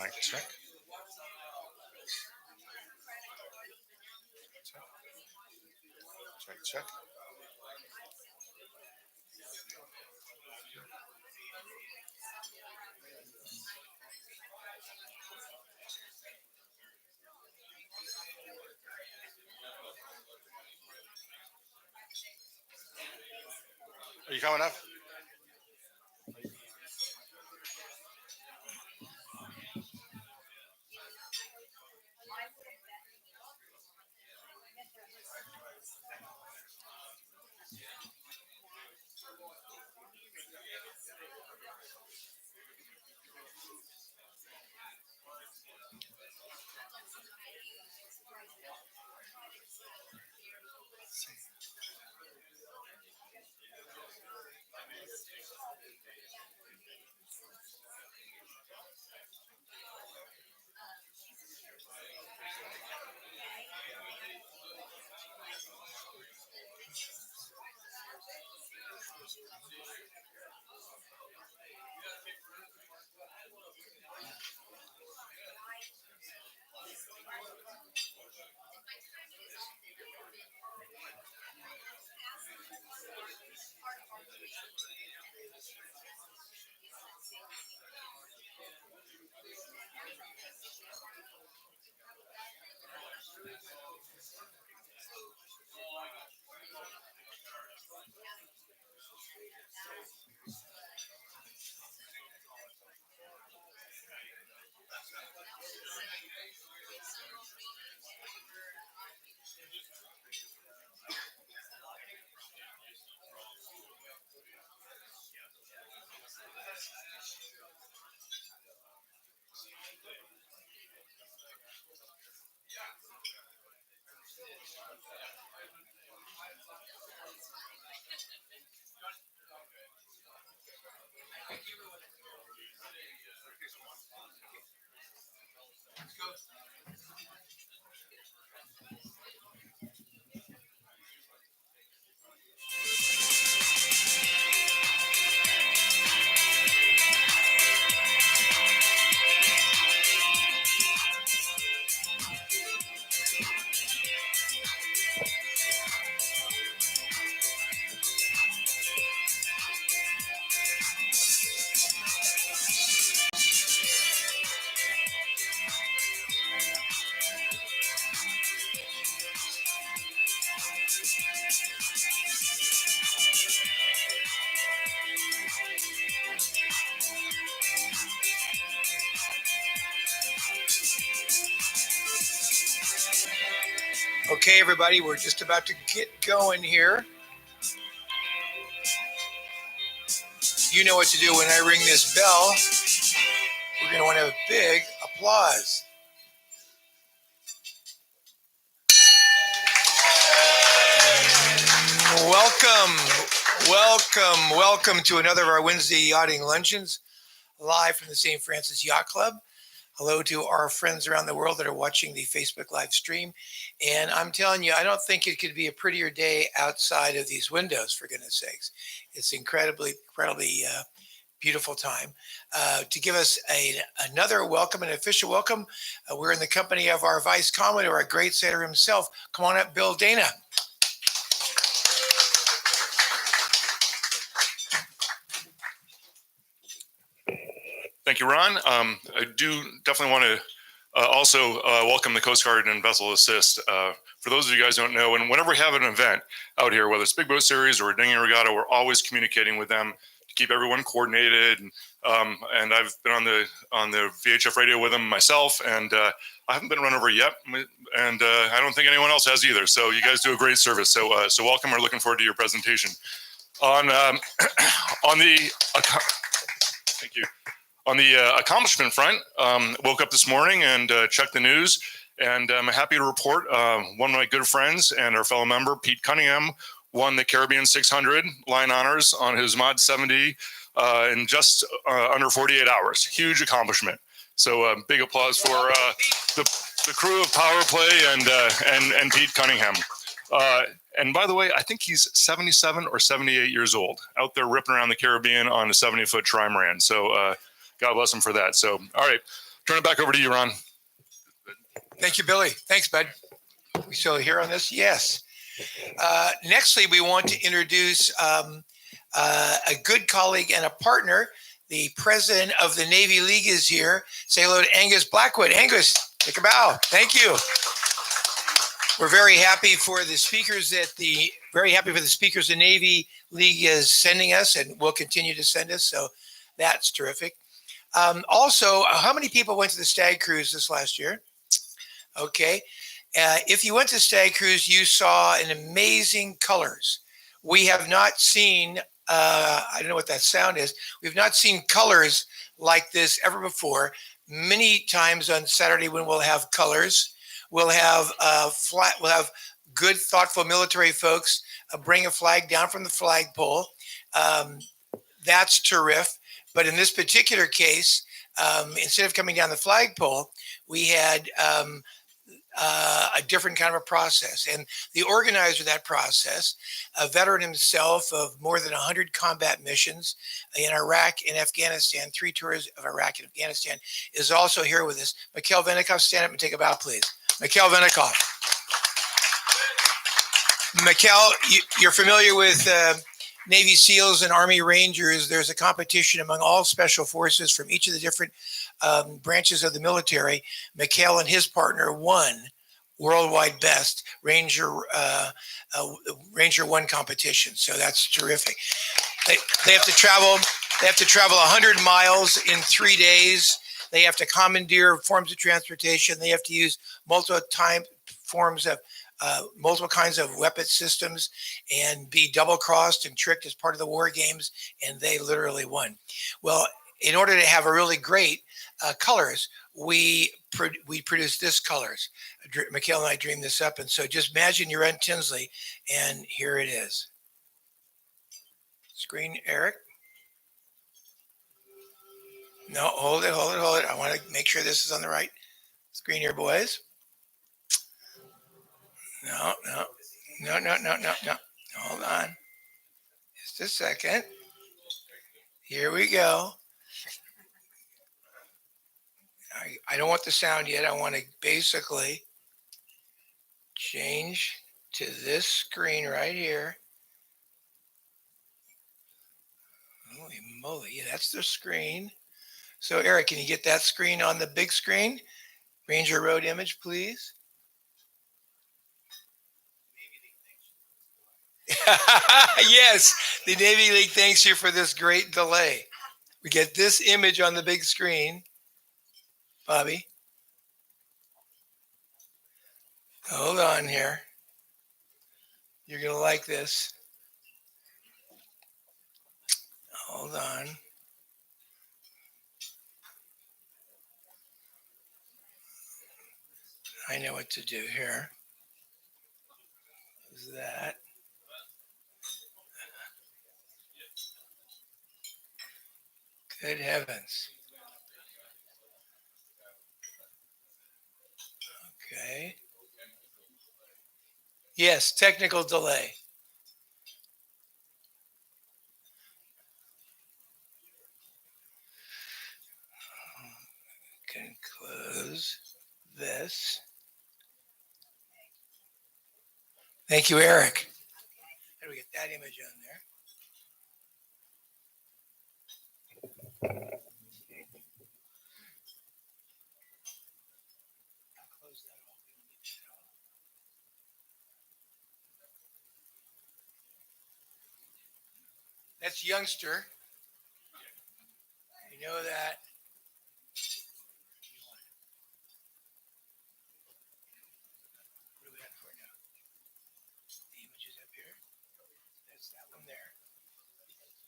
Mic check. Check, check. Are you coming up? Okay, everybody, we're just about to get going here. You know what to do when I ring this bell. We're going to want to have a big applause. Welcome to another of our Wednesday yachting luncheons, live from the St. Francis Yacht Club. Hello to our friends around the world that are watching the Facebook live stream. And I'm telling you, I don't think it could be a prettier day outside of these windows, for goodness sakes. It's incredibly beautiful time. To give us another welcome, an official welcome, we're in the company of our Vice Commodore, our great sailor himself. Come on up, Bill Dana. Thank you, Ron. I do definitely want to also welcome the Coast Guard and Vessel Assist. For those of you guys who don't know, and whenever we have an event out here, whether it's Big Boat Series or a dinghy regatta, we're always communicating with them to keep everyone coordinated. And I've been on the VHF radio with them myself, and I haven't been run over yet, and I don't think anyone else has either. So you guys do a great service. So welcome. We're looking forward to your presentation. On the thank you. On the accomplishment front, woke up this morning and checked the news, and I'm happy to report one of my good friends and our fellow member, Pete Cunningham, won the Caribbean 600 line honors on his Mod 70 in just under 48 hours. Huge accomplishment. So big applause for the crew of Power Play and Pete Cunningham. And by the way, I think he's 77 or 78 years old, out there ripping around the Caribbean on a 70-foot trimaran. So God bless him for that. So, all right. Turn it back over to you, Ron. Thank you, Billy. Thanks, bud. We still here on this? Yes. Nextly, we want to introduce a good colleague and a partner. The president of the Navy League is here. Say hello to Angus Blackwood. Angus, take a bow. Thank you. We're very happy for the speakers the Navy League is sending us, and will continue to send us. So that's terrific. Also, how many people went to the Stag Cruise this last year? Okay. If you went to Stag Cruise, you saw an amazing colors. We have not seen, I don't know what that sound is. We've not seen colors like this ever before. Many times on Saturday when we'll have colors, we'll have good, thoughtful military folks bring a flag down from the flagpole. That's terrific. But in this particular case, instead of coming down the flagpole, we had a different kind of a process. And the organizer of that process, a veteran himself of more than 100 combat missions in Iraq and Afghanistan, 3 tours of Iraq and Afghanistan, is also here with us. Mikhail Venikov, stand up and take a bow, please. Mikhail Venikov. Mikhail, you're familiar with Navy SEALs and Army Rangers. There's a competition among all special forces from each of the different branches of the military. Mikhail and his partner won worldwide best Ranger 1 competition. So that's terrific. They have to travel 100 miles in 3 days. They have to commandeer forms of transportation. They have to use multiple kinds of weapon systems and be double-crossed and tricked as part of the war games, and they literally won. Well, in order to have a really great colors, we produce this colors. Mikhail and I dreamed this up, and so just imagine you're in Tinsley, and here it is. Screen, Eric. No, hold it. I want to make sure this is on the right screen here, boys. No. Hold on. Just a second. Here we go. I don't want the sound yet. I want to basically change to this screen right here. Holy moly. Yeah, that's the screen. So, Eric, can you get that screen on the big screen? Ranger Road image, please. Yes, the Navy League thanks you for this great delay. We get this image on the big screen. Bobby. Hold on here. You're going to like this. Hold on. I know what to do here. Is that? Good heavens. Okay. Yes, technical delay. Can close this. Thank you, Eric. How do we get that image on there? Close that off. That's Youngster. You know that. What do we got for now? The images up here. That's that one there.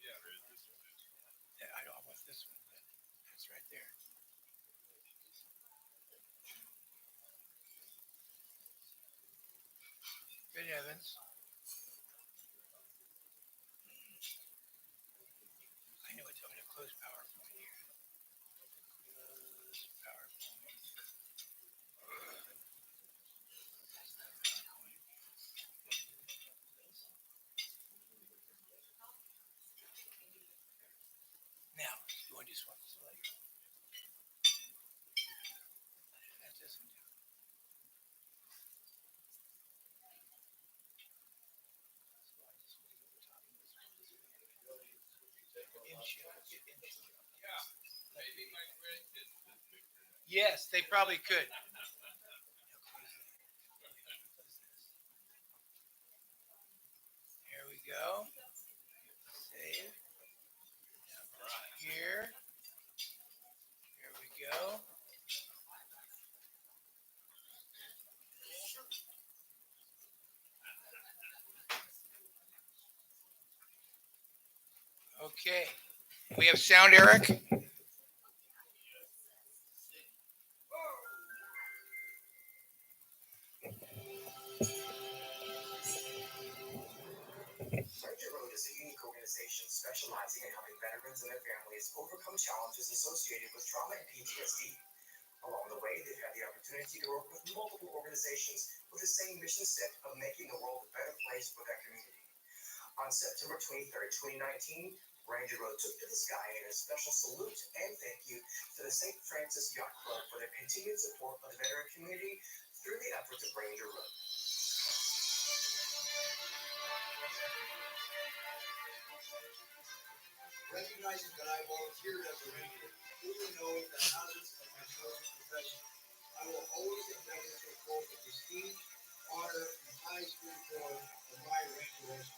Yeah, I don't want this one, but that's right there. Good heavens. I know it's going to close PowerPoint here. Close PowerPoint. Now, you want to just swap this light? Yes, they probably could. Here we go. Save. Here. Here we go. Okay. We have sound, Eric. Ranger Road is a unique organization specializing in helping veterans and their families overcome challenges associated with trauma and PTSD. Along the way, they've had the opportunity to work with multiple organizations with the same mission set of making the world a better place for their community. On September 23rd, 2019, Ranger Road took to the sky in a special salute and thank you to the St. Francis Yacht Club for their continued support of the veteran community through the efforts of Ranger Road. Recognizing that I volunteered as a ranger, truly know that hazards of my chosen profession, I will always executive support the prestige, honor, and high spirit form of my ranger regiment.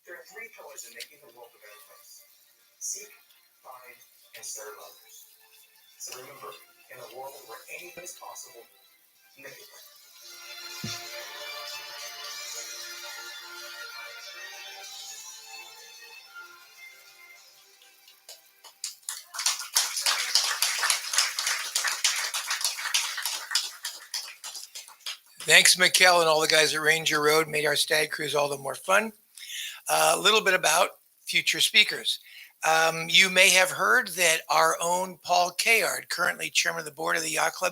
There are three pillars in making the world a better place: seek, find, and serve others. So remember, in a world where anything is possible, make it better. Thanks, Mikkel, and all the guys at Ranger Road made our stag cruise all the more fun. A little bit about future speakers. You may have heard that our own Paul Kayard, currently chairman of the board of the Yacht Club,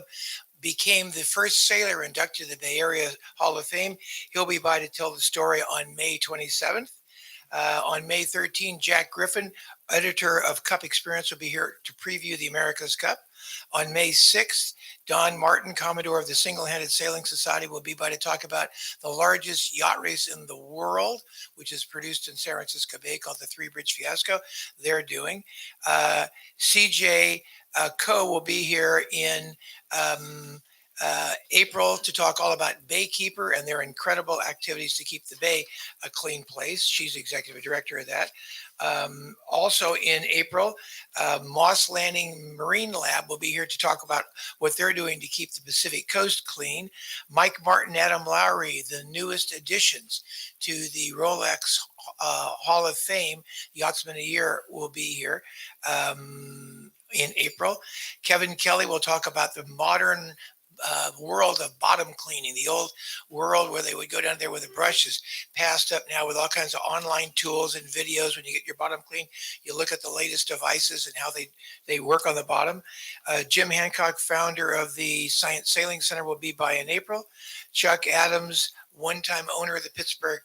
became the first sailor inducted to the Bay Area Hall of Fame. He'll be by to tell the story on May 27th. On May 13th, Jack Griffin, editor of Cup Experience, will be here to preview the America's Cup. On May 6th, Don Martin, Commodore of the Single-Handed Sailing Society, will be by to talk about the largest yacht race in the world, which is produced in San Francisco Bay, called the Three Bridge Fiasco. They're doing. CJ Coe will be here in April to talk all about Baykeeper and their incredible activities to keep the Bay a clean place. She's executive director of that. Also in April, Moss Landing Marine Lab will be here to talk about what they're doing to keep the Pacific coast clean. Mike Martin, Adam Lowry, the newest additions to the Rolex Hall of Fame, Yachtsman a Year, will be here in April. Kevin Kelly will talk about the modern world of bottom cleaning. The old world where they would go down there with the brushes, passed up now with all kinds of online tools and videos. When you get your bottom clean, you look at the latest devices and how they work on the bottom. Jim Hancock, founder of the Science Sailing Center, will be by in April. Chuck Adams, one-time owner of the Pittsburgh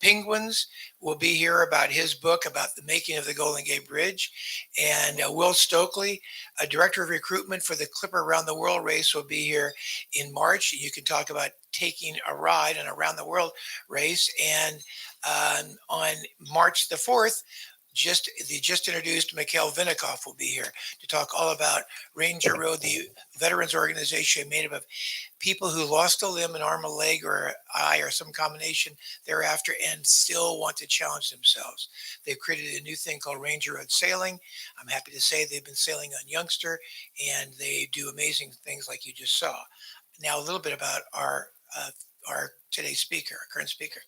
Penguins, will be here about his book about the making of the Golden Gate Bridge. And Will Stokely, a director of recruitment for the Clipper Around the World race, will be here in March. You can talk about taking a ride on a Around the World race. And on March the 4th, the just introduced Mikhail Vinikoff will be here to talk all about Ranger Road, the veterans organization made up of people who lost a limb, an arm, a leg, or an eye, or some combination thereafter, and still want to challenge themselves. They've created a new thing called Ranger Road Sailing. I'm happy to say they've been sailing on Youngster, and they do amazing things like you just saw. Now, a little bit about our today's speaker, our current speaker.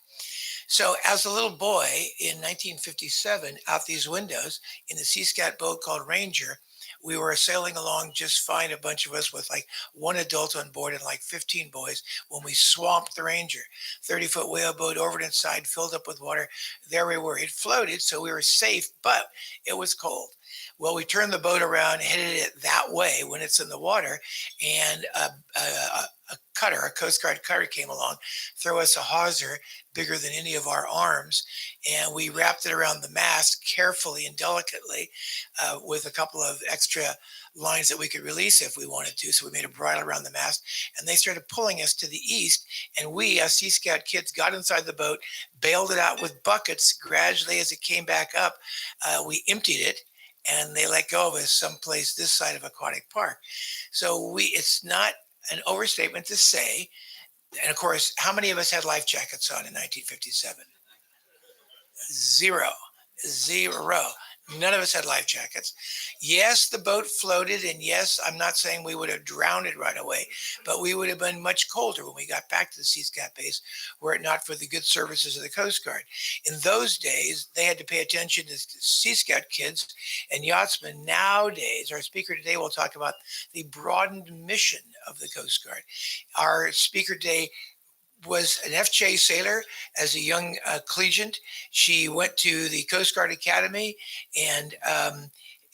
So, as a little boy in 1957, out these windows in the Sea Scout boat called Ranger, we were sailing along just fine, a bunch of us with like one adult on board and like 15 boys when we swamped the Ranger. 30-foot whaleboat over and inside, filled up with water. There we were. It floated, so we were safe, but it was cold. Well, we turned the boat around, headed it that way when it's in the water, and a cutter, a Coast Guard cutter came along, throw us a hawser bigger than any of our arms, and we wrapped it around the mast carefully and delicately with a couple of extra lines that we could release if we wanted to. So we made a bridle around the mast, and they started pulling us to the east. And we, as Sea Scout kids, got inside the boat, bailed it out with buckets. Gradually, as it came back up, we emptied it, and they let go of us someplace this side of Aquatic Park. So it's not an overstatement to say, and of course, how many of us had life jackets on in 1957? Zero. Zero. None of us had life jackets. Yes, the boat floated, and yes, I'm not saying we would have drowned it right away, but we would have been much colder when we got back to the Sea Scout base were it not for the good services of the Coast Guard. In those days, they had to pay attention to Sea Scout kids and yachtsmen. Nowadays, our speaker today will talk about the broadened mission of the Coast Guard. Our speaker today was an FJ sailor as a young collegiate. She went to the Coast Guard Academy and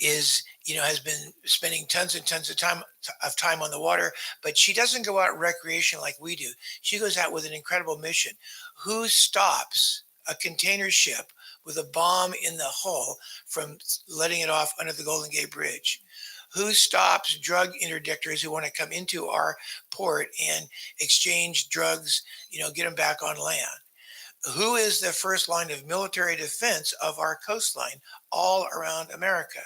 has been spending tons and tons of time on the water, but she doesn't go out recreation like we do. She goes out with an incredible mission. Who stops a container ship with a bomb in the hull from letting it off under the Golden Gate Bridge? Who stops drug interdictors who want to come into our port and exchange drugs, get them back on land? Who is the first line of military defense of our coastline all around America?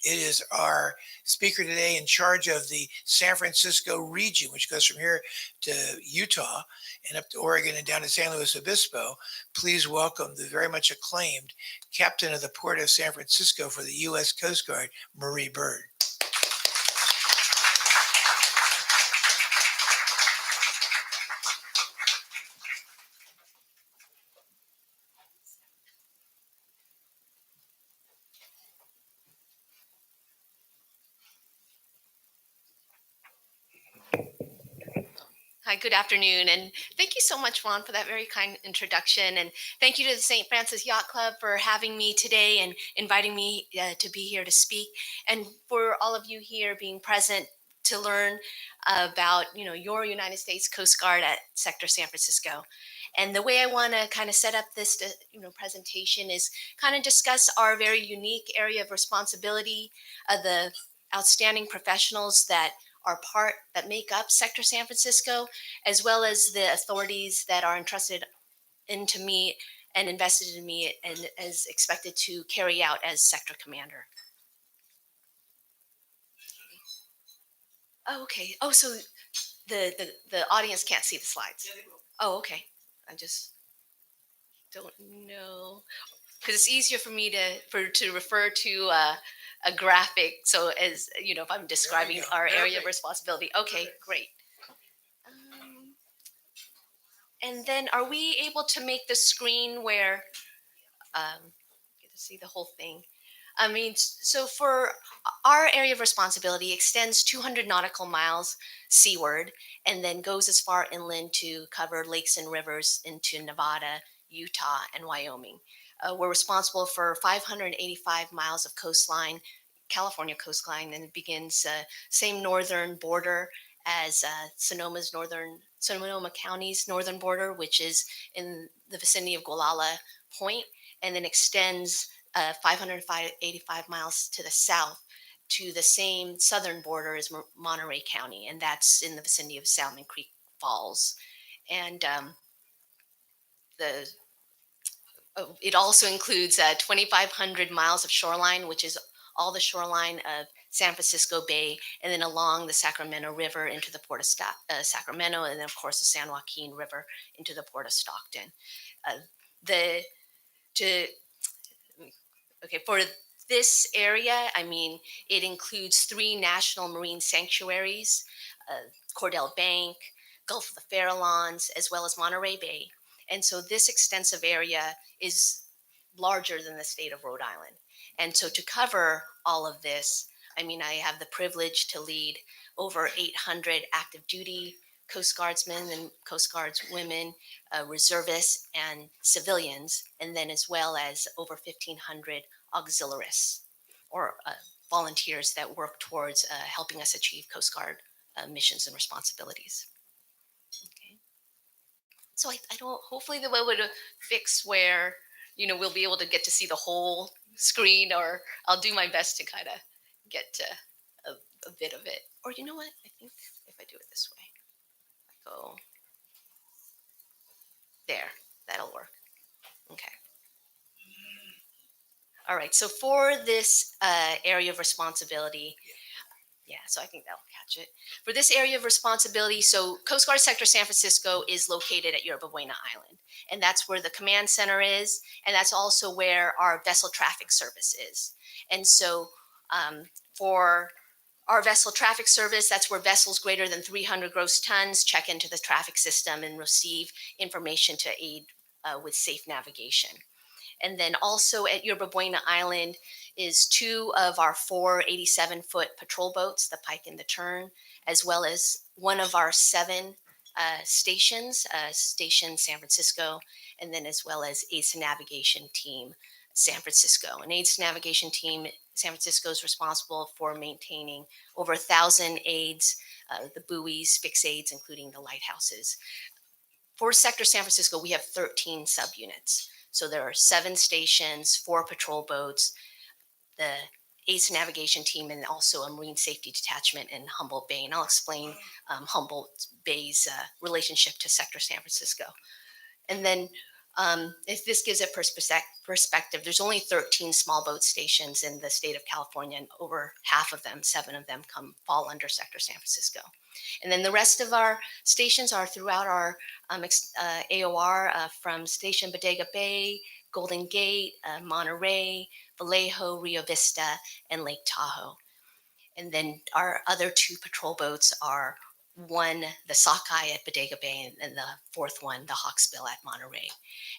It is our speaker today in charge of the San Francisco region, which goes from here to Utah and up to Oregon and down to San Luis Obispo. Please welcome the very much acclaimed captain of the Port of San Francisco for the U.S. Coast Guard, Marie Byrd. Hi, good afternoon, and thank you so much, Ron, for that very kind introduction. And thank you to the St. Francis Yacht Club for having me today and inviting me to be here to speak, and for all of you here being present to learn about your United States Coast Guard at Sector San Francisco. And the way I want to kind of set up this presentation is kind of discuss our very unique area of responsibility, the outstanding professionals that make up Sector San Francisco, as well as the authorities that are entrusted into me and invested in me and as expected to carry out as sector commander. Oh, okay. Oh, so the audience can't see the slides. Yeah, they will. Oh, okay. I just don't know because it's easier for me to refer to a graphic. So as if I'm describing our area of responsibility. Okay, Perfect. great. And then are we able to make the screen where get to see the whole thing? I mean, so for our area of responsibility extends 200 nautical miles seaward and then goes as far inland to cover lakes and rivers into Nevada, Utah, and Wyoming. We're responsible for 585 miles of coastline, California coastline, and it begins same northern border as Sonoma's northern Sonoma County's northern border, which is in the vicinity of Gualala Point, and then extends 585 miles to the south to the same southern border as Monterey County, and that's in the vicinity of Salmon Creek Falls. And the it also includes 2,500 miles of shoreline, which is all the shoreline of San Francisco Bay, and then along the Sacramento River into the Port of Sacramento, and then of course the San Joaquin River into the Port of Stockton. The to Okay, for this area, I mean, it includes 3 national marine sanctuaries, Cordell Bank, Gulf of the Farallones, as well as Monterey Bay. And so this extensive area is larger than the state of Rhode Island. And so to cover all of this, I mean, I have the privilege to lead over 800 active duty Coast Guardsmen and Coast Guards women, reservists, and civilians, and then as well as over 1,500 auxiliaries or volunteers that work towards helping us achieve Coast Guard missions and responsibilities. Okay. So I don't, hopefully the way would fix where, we'll be able to get to see the whole screen, or I'll do my best to kind of get to a bit of it. Or you know what? I think if I do it this way, go there, that'll work. Okay. All right, so for this area of responsibility, so I think that'll catch it. For this area of responsibility, so Coast Guard Sector San Francisco is located at Yerba Buena Island, and that's where the command center is, and that's also where our vessel traffic service is. And so for our vessel traffic service, that's where vessels greater than 300 gross tons check into the traffic system and receive information to aid with safe navigation. And then also at Yerba Buena Island is 2 of our 4 87-foot patrol boats, the Pike and the Tern, as well as one of our 7 stations, Station San Francisco, and then as well as Aids to Navigation Team San Francisco. And Aids to Navigation Team San Francisco is responsible for maintaining over 1,000 aids, the buoys, fixed aids, including the lighthouses. For Sector San Francisco, we have 13 subunits. So there are 7 stations, 4 patrol boats, the ACE navigation team, and also a marine safety detachment in Humboldt Bay. And I'll explain Humboldt Bay's relationship to Sector San Francisco. And then if this gives a perspective, there's only 13 small boat stations in the state of California, and over half of them, 7 of them, fall under Sector San Francisco. And then the rest of our stations are throughout our AOR, from Station Bodega Bay, Golden Gate, Monterey, Vallejo, Rio Vista, and Lake Tahoe. And then our other 2 patrol boats are, one, the Sockeye at Bodega Bay, and the 4th one, the Hawksbill at Monterey.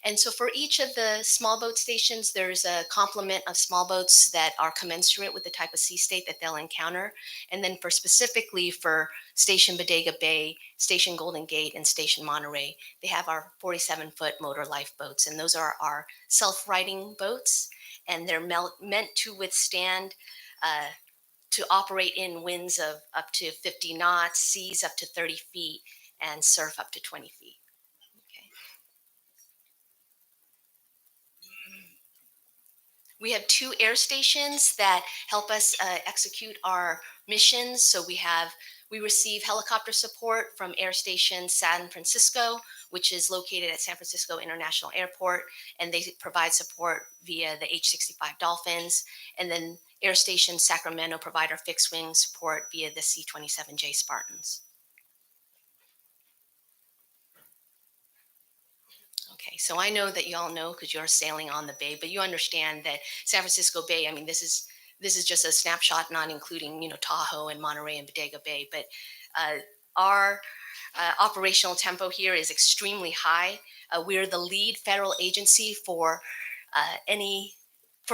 And so for each of the small boat stations, there's a complement of small boats that are commensurate with the type of sea state that they'll encounter. And then specifically for Station Bodega Bay, Station Golden Gate, and Station Monterey, they have our 47-foot motor lifeboats. And those are our self-righting boats, and they're meant to withstand to operate in winds of up to 50 knots, seas up to 30 feet, and surf up to 20 feet. Okay. We have 2 air stations that help us execute our missions. So we receive helicopter support from Air Station San Francisco, which is located at San Francisco International Airport, and they provide support via the H-65 Dolphins. And then Air Station Sacramento provide our fixed wing support via the C-27J Spartans. Okay, so I know that you all know because you're sailing on the bay, but you understand that San Francisco Bay, I mean, this is just a snapshot, not including, Tahoe and Monterey and Bodega Bay, but our operational tempo here is extremely high. We're the lead federal agency for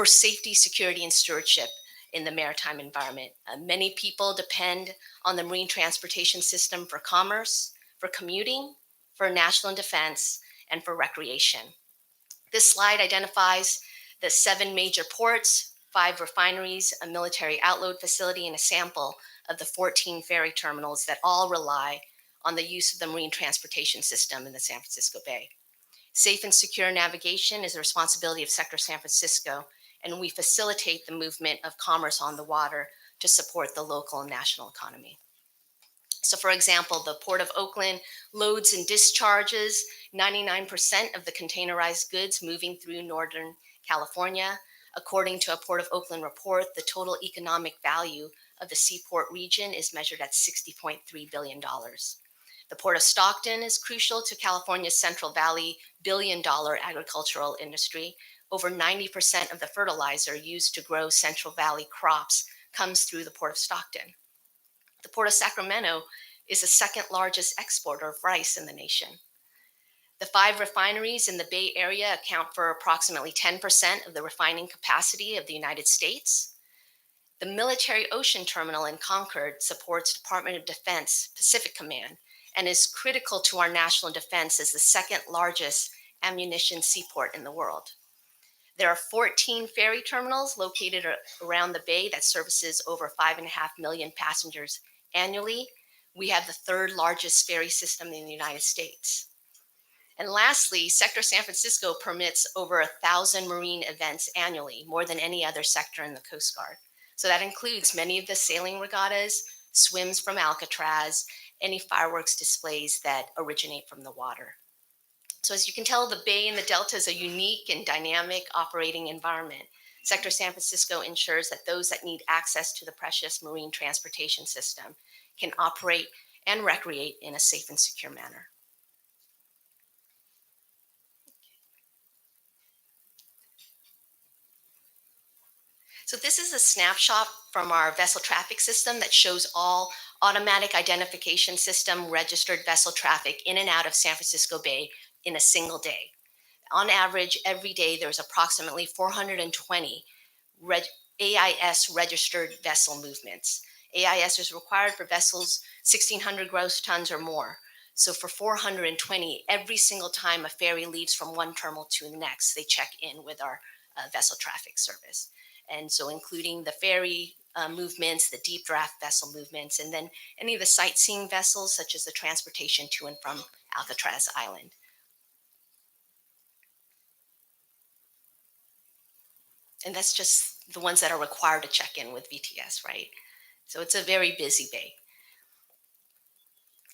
safety, security, and stewardship in the maritime environment. Many people depend on the marine transportation system for commerce, for commuting, for national defense, and for recreation. This slide identifies the 7 major ports, 5 refineries, a military outload facility, and a sample of the 14 ferry terminals that all rely on the use of the marine transportation system in the San Francisco Bay. Safe and secure navigation is the responsibility of Sector San Francisco, and we facilitate the movement of commerce on the water to support the local and national economy. So for example, the Port of Oakland loads and discharges 99% of the containerized goods moving through Northern California. According to a Port of Oakland report, the total economic value of the seaport region is measured at $60.3 billion. The Port of Stockton is crucial to California's Central Valley billion-dollar agricultural industry. Over 90% of the fertilizer used to grow Central Valley crops comes through the Port of Stockton. The Port of Sacramento is the second largest exporter of rice in the nation. The 5 refineries in the Bay Area account for approximately 10% of the refining capacity of the United States. The Military Ocean Terminal in Concord supports Department of Defense Pacific Command and is critical to our national defense as the second largest ammunition seaport in the world. There are 14 ferry terminals located around the bay that services over 5.5 million passengers annually. We have the third largest ferry system in the United States. And lastly, Sector San Francisco permits over 1,000 marine events annually, more than any other sector in the Coast Guard. So that includes many of the sailing regattas, swims from Alcatraz, any fireworks displays that originate from the water. So as you can tell, the Bay and the Delta is a unique and dynamic operating environment. Sector San Francisco ensures that those that need access to the precious marine transportation system can operate and recreate in a safe and secure manner. So this is a snapshot from our vessel traffic system that shows all automatic identification system registered vessel traffic in and out of San Francisco Bay in a single day. On average, every day there's approximately 420 AIS registered vessel movements. AIS is required for vessels 1,600 gross tons or more. So for 420, every single time a ferry leaves from one terminal to the next, they check in with our vessel traffic service. And so including the ferry movements, the deep draft vessel movements, and then any of the sightseeing vessels, such as the transportation to and from Alcatraz Island. And that's just the ones that are required to check in with VTS, right? So it's a very busy bay.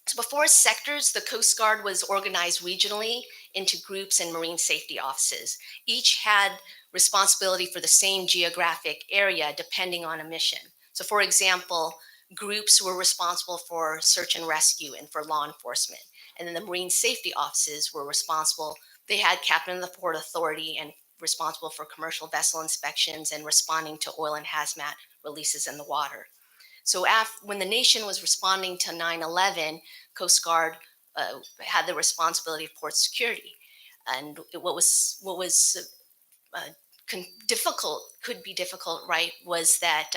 So before sectors, the Coast Guard was organized regionally into groups and marine safety offices. Each had responsibility for the same geographic area depending on a mission. So for example, groups were responsible for search and rescue and for law enforcement. And then the marine safety offices were responsible. They had captain of the Port Authority and responsible for commercial vessel inspections and responding to oil and hazmat releases in the water. So when the nation was responding to 9/11, Coast Guard had the responsibility of port security. And what was difficult, could be difficult, right, was that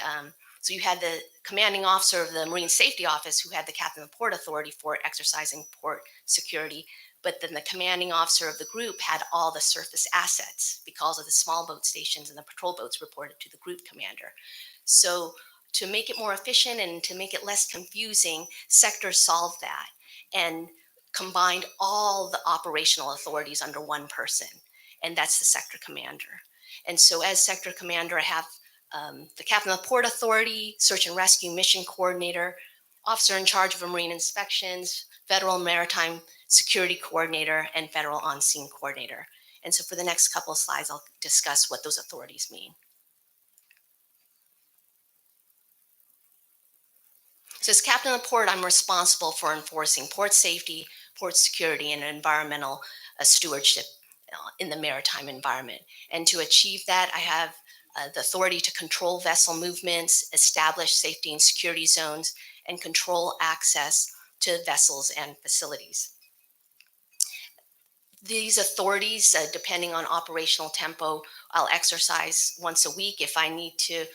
so you had the commanding officer of the Marine Safety Office who had the captain of the Port Authority for exercising port security, but then the commanding officer of the group had all the surface assets because of the small boat stations and the patrol boats reported to the group commander. So to make it more efficient and to make it less confusing, Sector solved that and combined all the operational authorities under one person, and that's the sector commander. And so as sector commander, I have the captain of the Port Authority, search and rescue mission coordinator, officer in charge of marine inspections, federal maritime security coordinator, and federal on-scene coordinator. And so for the next couple of slides, I'll discuss what those authorities mean. So as captain of the port, I'm responsible for enforcing port safety, port security, and environmental stewardship in the maritime environment. And to achieve that, I have the authority to control vessel movements, establish safety and security zones, and control access to vessels and facilities. These authorities, depending on operational tempo, I'll exercise once a week if I need to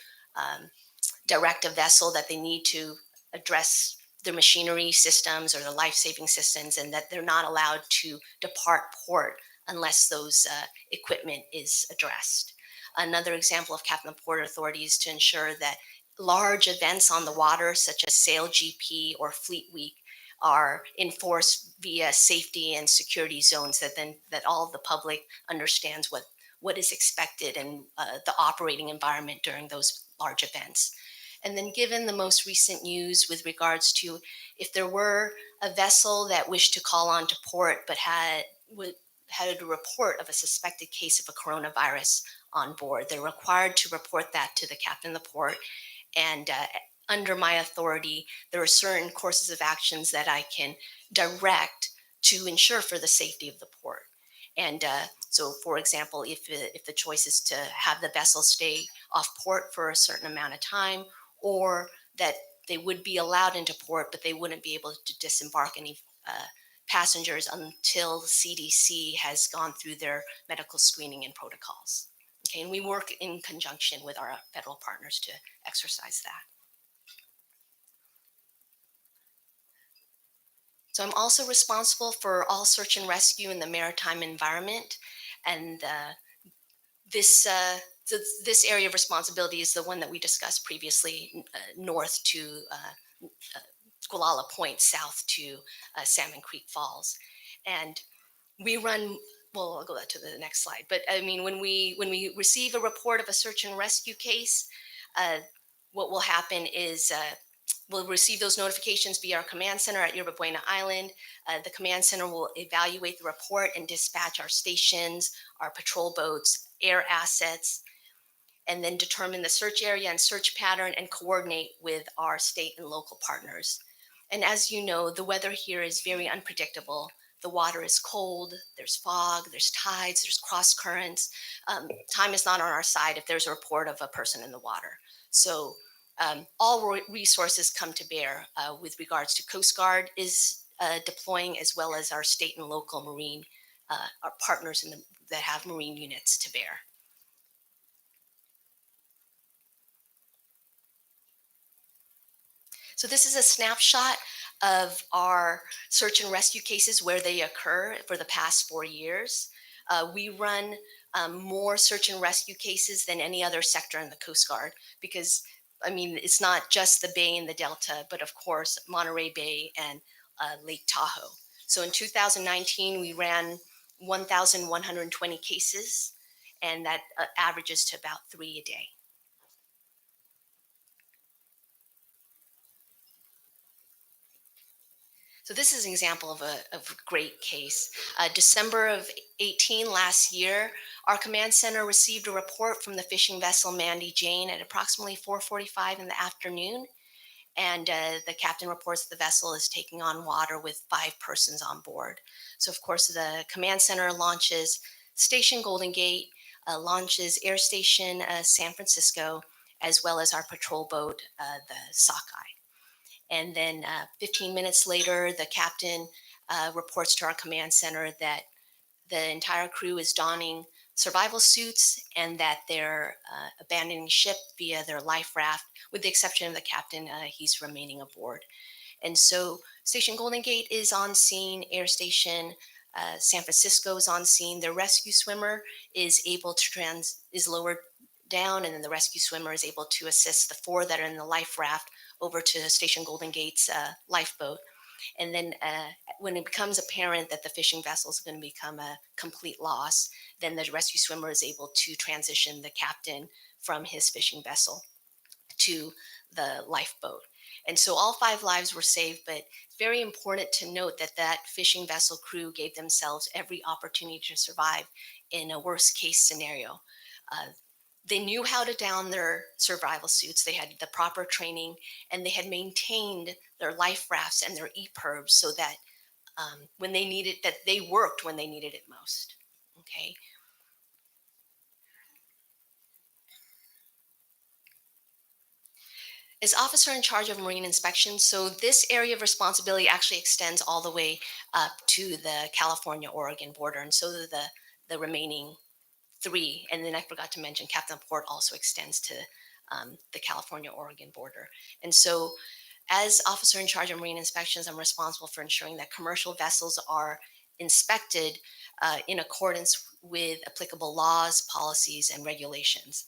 direct a vessel that they need to address the machinery systems or the life-saving systems, and that they're not allowed to depart port unless those equipment is addressed. Another example of captain of port authority is to ensure that large events on the water, such as Sail GP or Fleet Week, are enforced via safety and security zones that all of the public understands what is expected and the operating environment during those large events. And then, given the most recent news with regards to if there were a vessel that wished to call on to port but had a report of a suspected case of a coronavirus on board, they're required to report that to the captain of the port. And under my authority, there are certain courses of actions that I can direct to ensure for the safety of the port. And so, for example, if the choice is to have the vessel stay off port for a certain amount of time, or that they would be allowed into port, but they wouldn't be able to disembark any passengers until CDC has gone through their medical screening and protocols. Okay, and we work in conjunction with our federal partners to exercise that. So I'm also responsible for all search and rescue in the maritime environment, and this this area of responsibility is the one that we discussed previously, north to Gualala Point, south to Salmon Creek Falls, and we run. Well, I'll go to the next slide. But I mean, when we receive a report of a search and rescue case, uh, what will happen is we'll receive those notifications via our command center at Yerba Buena Island. The command center will evaluate the report and dispatch our stations, our patrol boats, air assets, and then determine the search area and search pattern and coordinate with our state and local partners. And as you know, the weather here is very unpredictable. The water is cold, there's fog, there's tides, there's cross currents. Time is not on our side if there's a report of a person in the water. So all resources come to bear with regards to Coast Guard is deploying, as well as our state and local Marine, our partners that have Marine units to bear. So this is a snapshot of our search and rescue cases where they occur for the past 4 years. We run more search and rescue cases than any other sector in the Coast Guard because, I mean, it's not just the Bay and the Delta, but of course, Monterey Bay and Lake Tahoe. So in 2019, we ran 1,120 cases, and that averages to about 3 a day. So this is an example of a great case. December of 18 last year, our command center received a report from the fishing vessel Mandy Jane at approximately 4:45 in the afternoon. And the captain reports that the vessel is taking on water with 5 persons on board. So of course, the command center launches Station Golden Gate, launches Air Station San Francisco, as well as our patrol boat, the Sockeye. And then 15 minutes later, the captain reports to our command center that the entire crew is donning survival suits and that they're abandoning ship via their life raft, with the exception of the captain. He's remaining aboard. And so Station Golden Gate is on scene, Air Station San Francisco is on scene. The rescue swimmer is able to is lowered down, and then the rescue swimmer is able to assist the 4 that are in the life raft over to Station Golden Gate's lifeboat. And then when it becomes apparent that the fishing vessel is going to become a complete loss, then the rescue swimmer is able to transition the captain from his fishing vessel to the lifeboat. And so all 5 lives were saved, but it's very important to note that that fishing vessel crew gave themselves every opportunity to survive in a worst case scenario. They knew how to down their survival suits. They had the proper training, and they had maintained their life rafts and their EPIRBs so that when they needed, that they worked when they needed it most. Okay. As officer in charge of marine inspections, so this area of responsibility actually extends all the way up to the California-Oregon border, and so do the remaining 3. And then I forgot to mention Captain Port also extends to the California-Oregon border. And so as officer in charge of marine inspections, I'm responsible for ensuring that commercial vessels are inspected in accordance with applicable laws, policies, and regulations.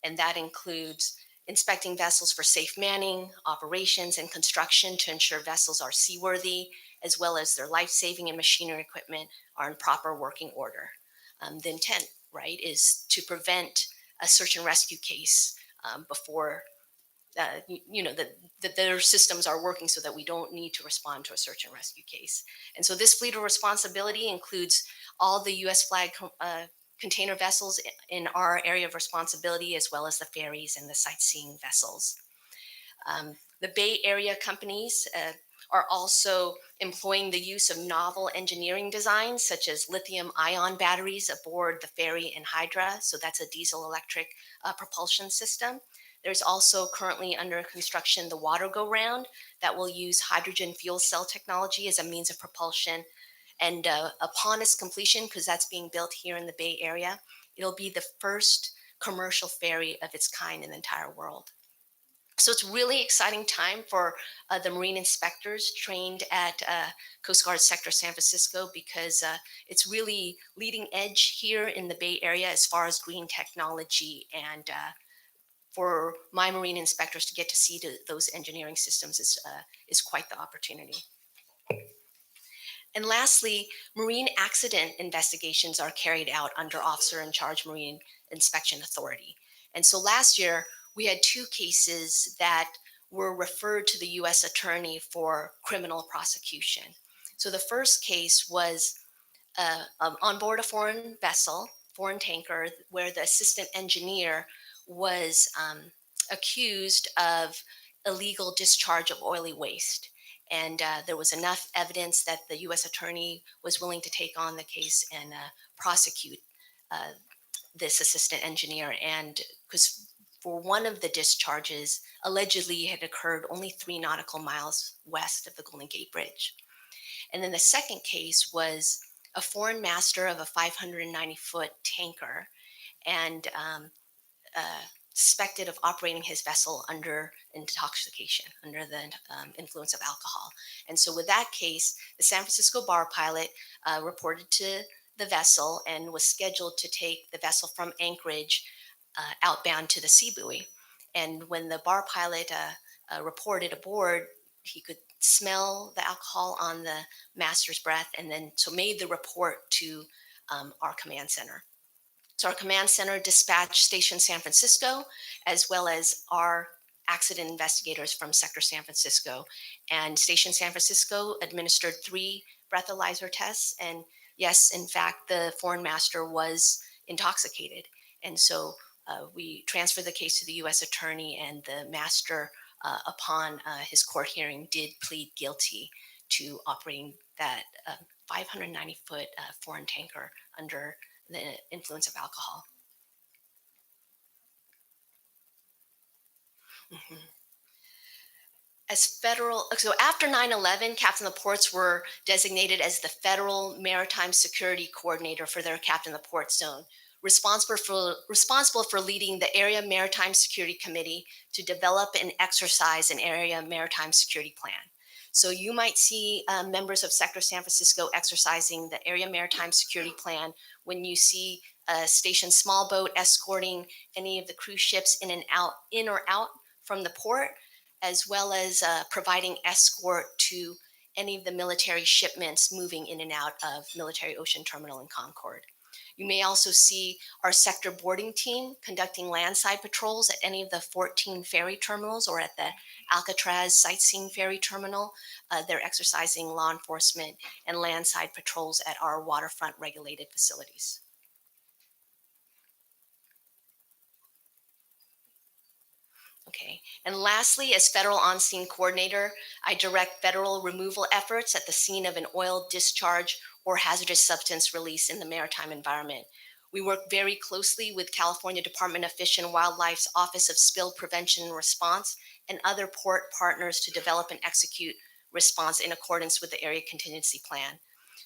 And that includes inspecting vessels for safe manning, operations, and construction to ensure vessels are seaworthy, as well as their life-saving and machinery equipment are in proper working order. The intent, right, is to prevent a search and rescue case before that their systems are working so that we don't need to respond to a search and rescue case. And so this fleet of responsibility includes all the U.S. flag container vessels in our area of responsibility, as well as the ferries and the sightseeing vessels. The Bay Area companies are also employing the use of novel engineering designs, such as lithium ion batteries aboard the ferry and Hydra. So that's a diesel electric propulsion system. There's also currently under construction the Water Go Round that will use hydrogen fuel cell technology as a means of propulsion. And upon its completion, because that's being built here in the Bay Area, it'll be the first commercial ferry of its kind in the entire world. So it's really exciting time for the Marine inspectors trained at Coast Guard Sector San Francisco, because it's really leading edge here in the Bay Area as far as green technology, and for my Marine inspectors to get to see those engineering systems is quite the opportunity. And lastly, marine accident investigations are carried out under Officer in Charge Marine Inspection Authority. And so last year, we had 2 cases that were referred to the U.S. Attorney for criminal prosecution. So the first case was on board a foreign vessel, foreign tanker, where the assistant engineer was accused of illegal discharge of oily waste. And there was enough evidence that the U.S. Attorney was willing to take on the case and prosecute this assistant engineer. And because for one of the discharges, allegedly had occurred only 3 nautical miles west of the Golden Gate Bridge. And then the second case was a foreign master of a 590-foot tanker, and suspected of operating his vessel under intoxication, under the influence of alcohol. And so with that case, the San Francisco bar pilot reported to the vessel and was scheduled to take the vessel from Anchorage outbound to the sea buoy. And when the bar pilot reported aboard, he could smell the alcohol on the master's breath, and then so made the report to our command center. So our command center dispatched Station San Francisco, as well as our accident investigators from Sector San Francisco. And Station San Francisco administered 3 breathalyzer tests. And yes, in fact, the foreign master was intoxicated. And so we transferred the case to the U.S. Attorney, and the master, upon his court hearing, did plead guilty to operating that 590-foot foreign tanker under the influence of alcohol. Mm-hmm. So after 9/11, Captain of the Ports were designated as the Federal Maritime Security Coordinator for their Captain of the Port Zone, responsible for leading the Area Maritime Security Committee to develop and exercise an Area Maritime Security Plan. So you might see members of Sector San Francisco exercising the Area Maritime Security Plan when you see a station small boat escorting any of the cruise ships in or out from the port, as well as providing escort to any of the military shipments moving in and out of Military Ocean Terminal in Concord. You may also see our sector boarding team conducting landside patrols at any of the 14 ferry terminals, or at the Alcatraz sightseeing ferry terminal. They're exercising law enforcement and landside patrols at our waterfront regulated facilities. Okay, and lastly, as Federal On-Scene Coordinator, I direct federal removal efforts at the scene of an oil discharge or hazardous substance release in the maritime environment. We work very closely with California Department of Fish and Wildlife's Office of Spill Prevention and Response and other port partners to develop and execute response in accordance with the Area Contingency Plan.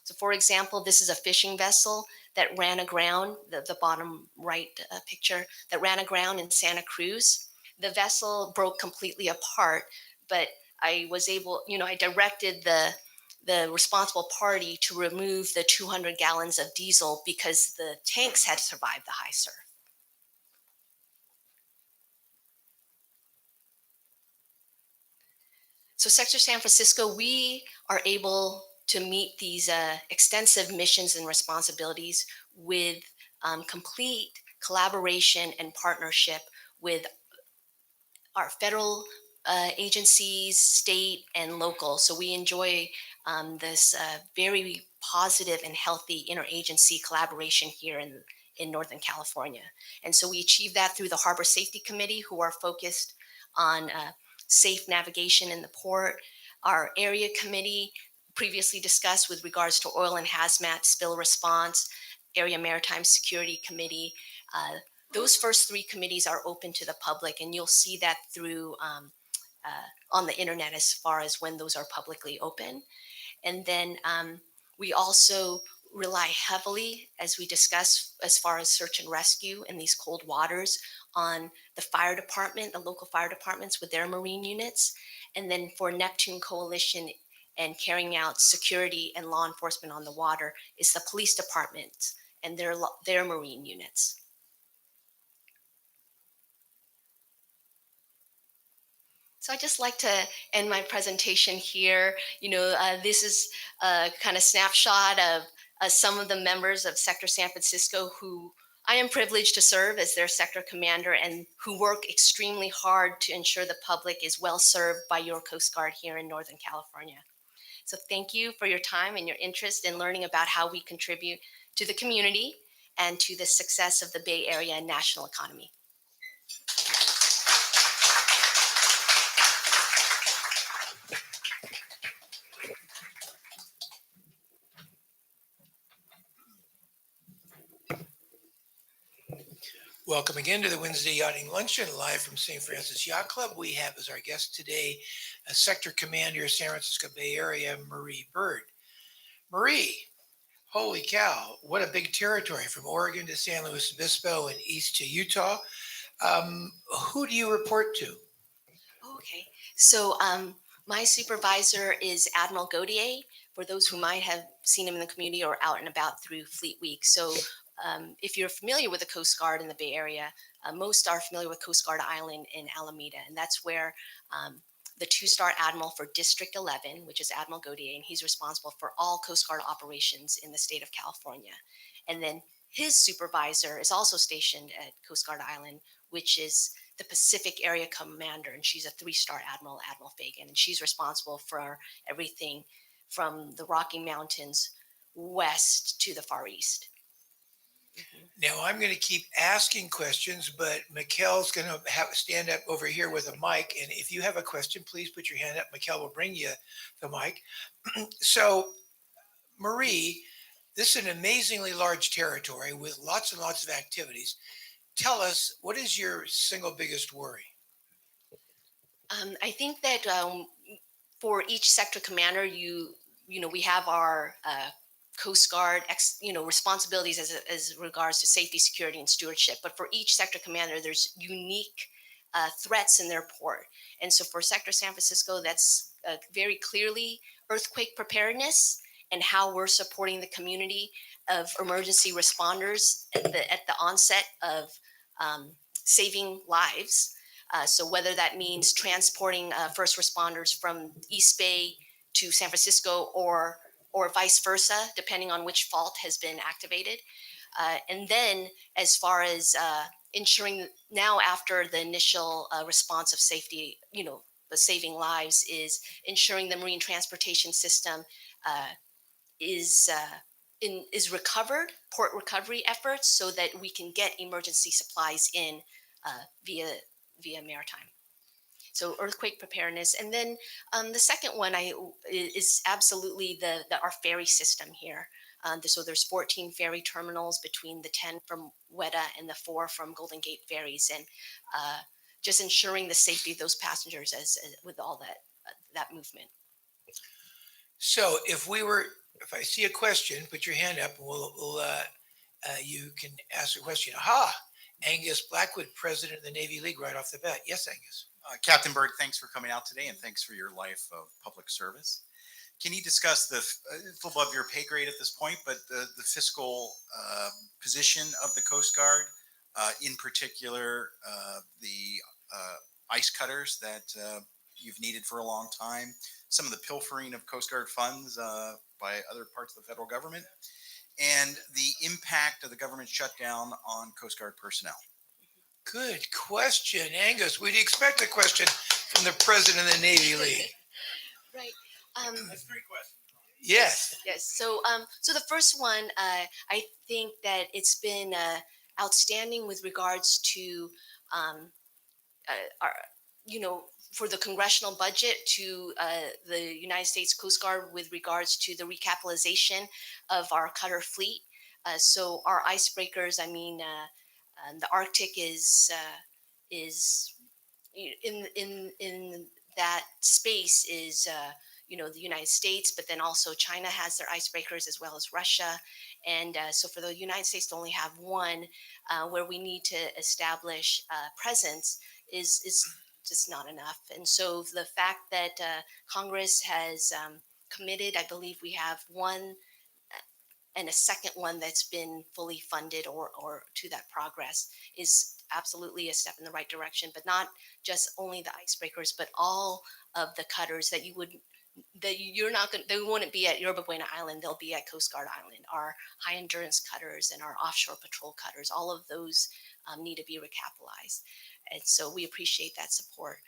So for example, this is a fishing vessel that ran aground, the bottom right picture, that ran aground in Santa Cruz. The vessel broke completely apart, but I was able, I directed the responsible party to remove the 200 gallons of diesel because the tanks had survived the high surf. So Sector San Francisco, we are able to meet these extensive missions and responsibilities with complete collaboration and partnership with our federal agencies, state, and local. So we enjoy this very positive and healthy interagency collaboration here in Northern California. And so we achieve that through the Harbor Safety Committee, who are focused on safe navigation in the port. Our area committee, previously discussed with regards to oil and hazmat spill response, Area Maritime Security Committee. Those first three committees are open to the public, and you'll see that through on the internet as far as when those are publicly open. And then we also rely heavily, as we discussed, as far as search and rescue in these cold waters, on the fire department, the local fire departments with their marine units. And then for Neptune Coalition and carrying out security and law enforcement on the water is the police department and their marine units. So I just like to end my presentation here. This is a kind of snapshot of some of the members of Sector San Francisco who I am privileged to serve as their sector commander and who work extremely hard to ensure the public is well served by your Coast Guard here in Northern California. So thank you for your time and your interest in learning about how we contribute to the community and to the success of the Bay Area and national economy. Welcome again to the Wednesday Yachting Luncheon, live from St. Francis Yacht Club. We have as our guest today a Sector Commander, San Francisco Bay Area, Marie Bird. Marie, holy cow, what a big territory from Oregon to San Luis Obispo and east to Utah. Who do you report to? Okay, so my supervisor is Admiral Gautier, for those who might have seen him in the community or out and about through Fleet Week. So if you're familiar with the Coast Guard in the Bay Area, most are familiar with Coast Guard Island in Alameda, and that's where the two-star admiral for District 11, which is Admiral Gautier, and he's responsible for all Coast Guard operations in the state of California. And then his supervisor is also stationed at Coast Guard Island, which is the Pacific Area Commander, and she's a three-star admiral, Admiral Fagan, and she's responsible for everything from the Rocky Mountains west to the Far East. Now I'm going to keep asking questions, but Mikkel's going to stand up over here with a mic. And if you have a question, please put your hand up. Mikkel will bring you the mic. So, Marie, this is an amazingly large territory with lots and lots of activities. Tell us, what is your single biggest worry? I think that for each sector commander, we have our Coast Guard, responsibilities as regards to safety, security, and stewardship. But for each sector commander, there's unique threats in their port. And so for Sector San Francisco, that's very clearly earthquake preparedness and how we're supporting the community of emergency responders at the onset of saving lives. So whether that means transporting first responders from East Bay to San Francisco or vice versa, depending on which fault has been activated. And then as far as ensuring now after the initial response of safety, the saving lives, is ensuring the marine transportation system is recovered, port recovery efforts, so that we can get emergency supplies in via maritime. So earthquake preparedness. And then the second one is absolutely our ferry system here. So there's 14 ferry terminals between the 10 from Weta and the 4 from Golden Gate Ferries, and just ensuring the safety of those passengers as with all that movement. So if I see a question, put your hand up. You can ask a question. Aha! Angus Blackwood, president of the Navy League, right off the bat. Yes, Angus. Captain Bird, thanks for coming out today, and thanks for your life of public service. Can you discuss it's above your pay grade at this point, but the fiscal position of the Coast Guard, in particular the ice cutters that you've needed for a long time, some of the pilfering of Coast Guard funds by other parts of the federal government, and the impact of the government shutdown on Coast Guard personnel. Good question, Angus. We'd expect a question from the president of the Navy League. Right. That's 3 questions. Yes. Yes. So the first one, I think that it's been outstanding with regards to, our, for the congressional budget to the United States Coast Guard with regards to the recapitalization of our cutter fleet. So our icebreakers, the Arctic is in that space is the United States, but then also China has their icebreakers as well as Russia, and so for the United States to only have one where we need to establish presence is just not enough. And so the fact that Congress has committed, I believe we have one and a second one that's been fully funded or to that progress is absolutely a step in the right direction, but not just only the icebreakers, but all of the cutters that you're not going, they wouldn't be at Yerba Buena Island, they'll be at Coast Guard Island. Our high endurance cutters and our offshore patrol cutters, all of those need to be recapitalized. And so we appreciate that support.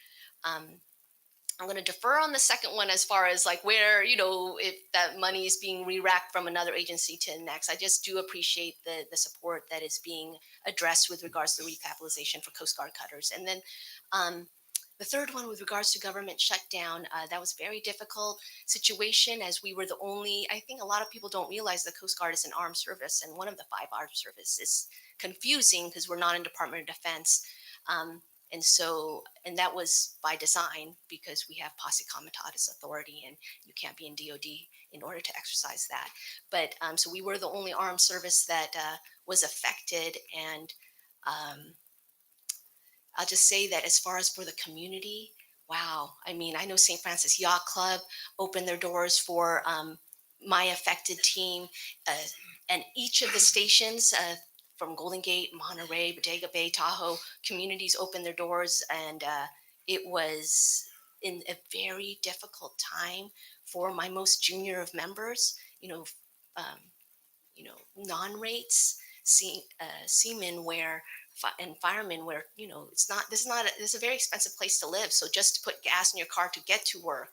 I'm going to defer on the second one as far as like where, if that money is being re-racked from another agency to the next. I just do appreciate the support that is being addressed with regards to recapitalization for Coast Guard cutters. And then the third one with regards to government shutdown, that was a very difficult situation as we were the only, I think a lot of people don't realize the Coast Guard is an armed service, and one of the 5 armed services is confusing because we're not in Department of Defense. And that was by design because we have posse comitatus authority and you can't be in DOD in order to exercise that. But so we were the only armed service that was affected. And I'll just say that as far as for the community, wow. I mean, I know St. Francis Yacht Club opened their doors for my affected team, and each of the stations from Golden Gate, Monterey, Bodega Bay, Tahoe, communities opened their doors, and it was in a very difficult time for my most junior of members, non-rates, seamen where and firemen where this is a very expensive place to live. So just to put gas in your car to get to work,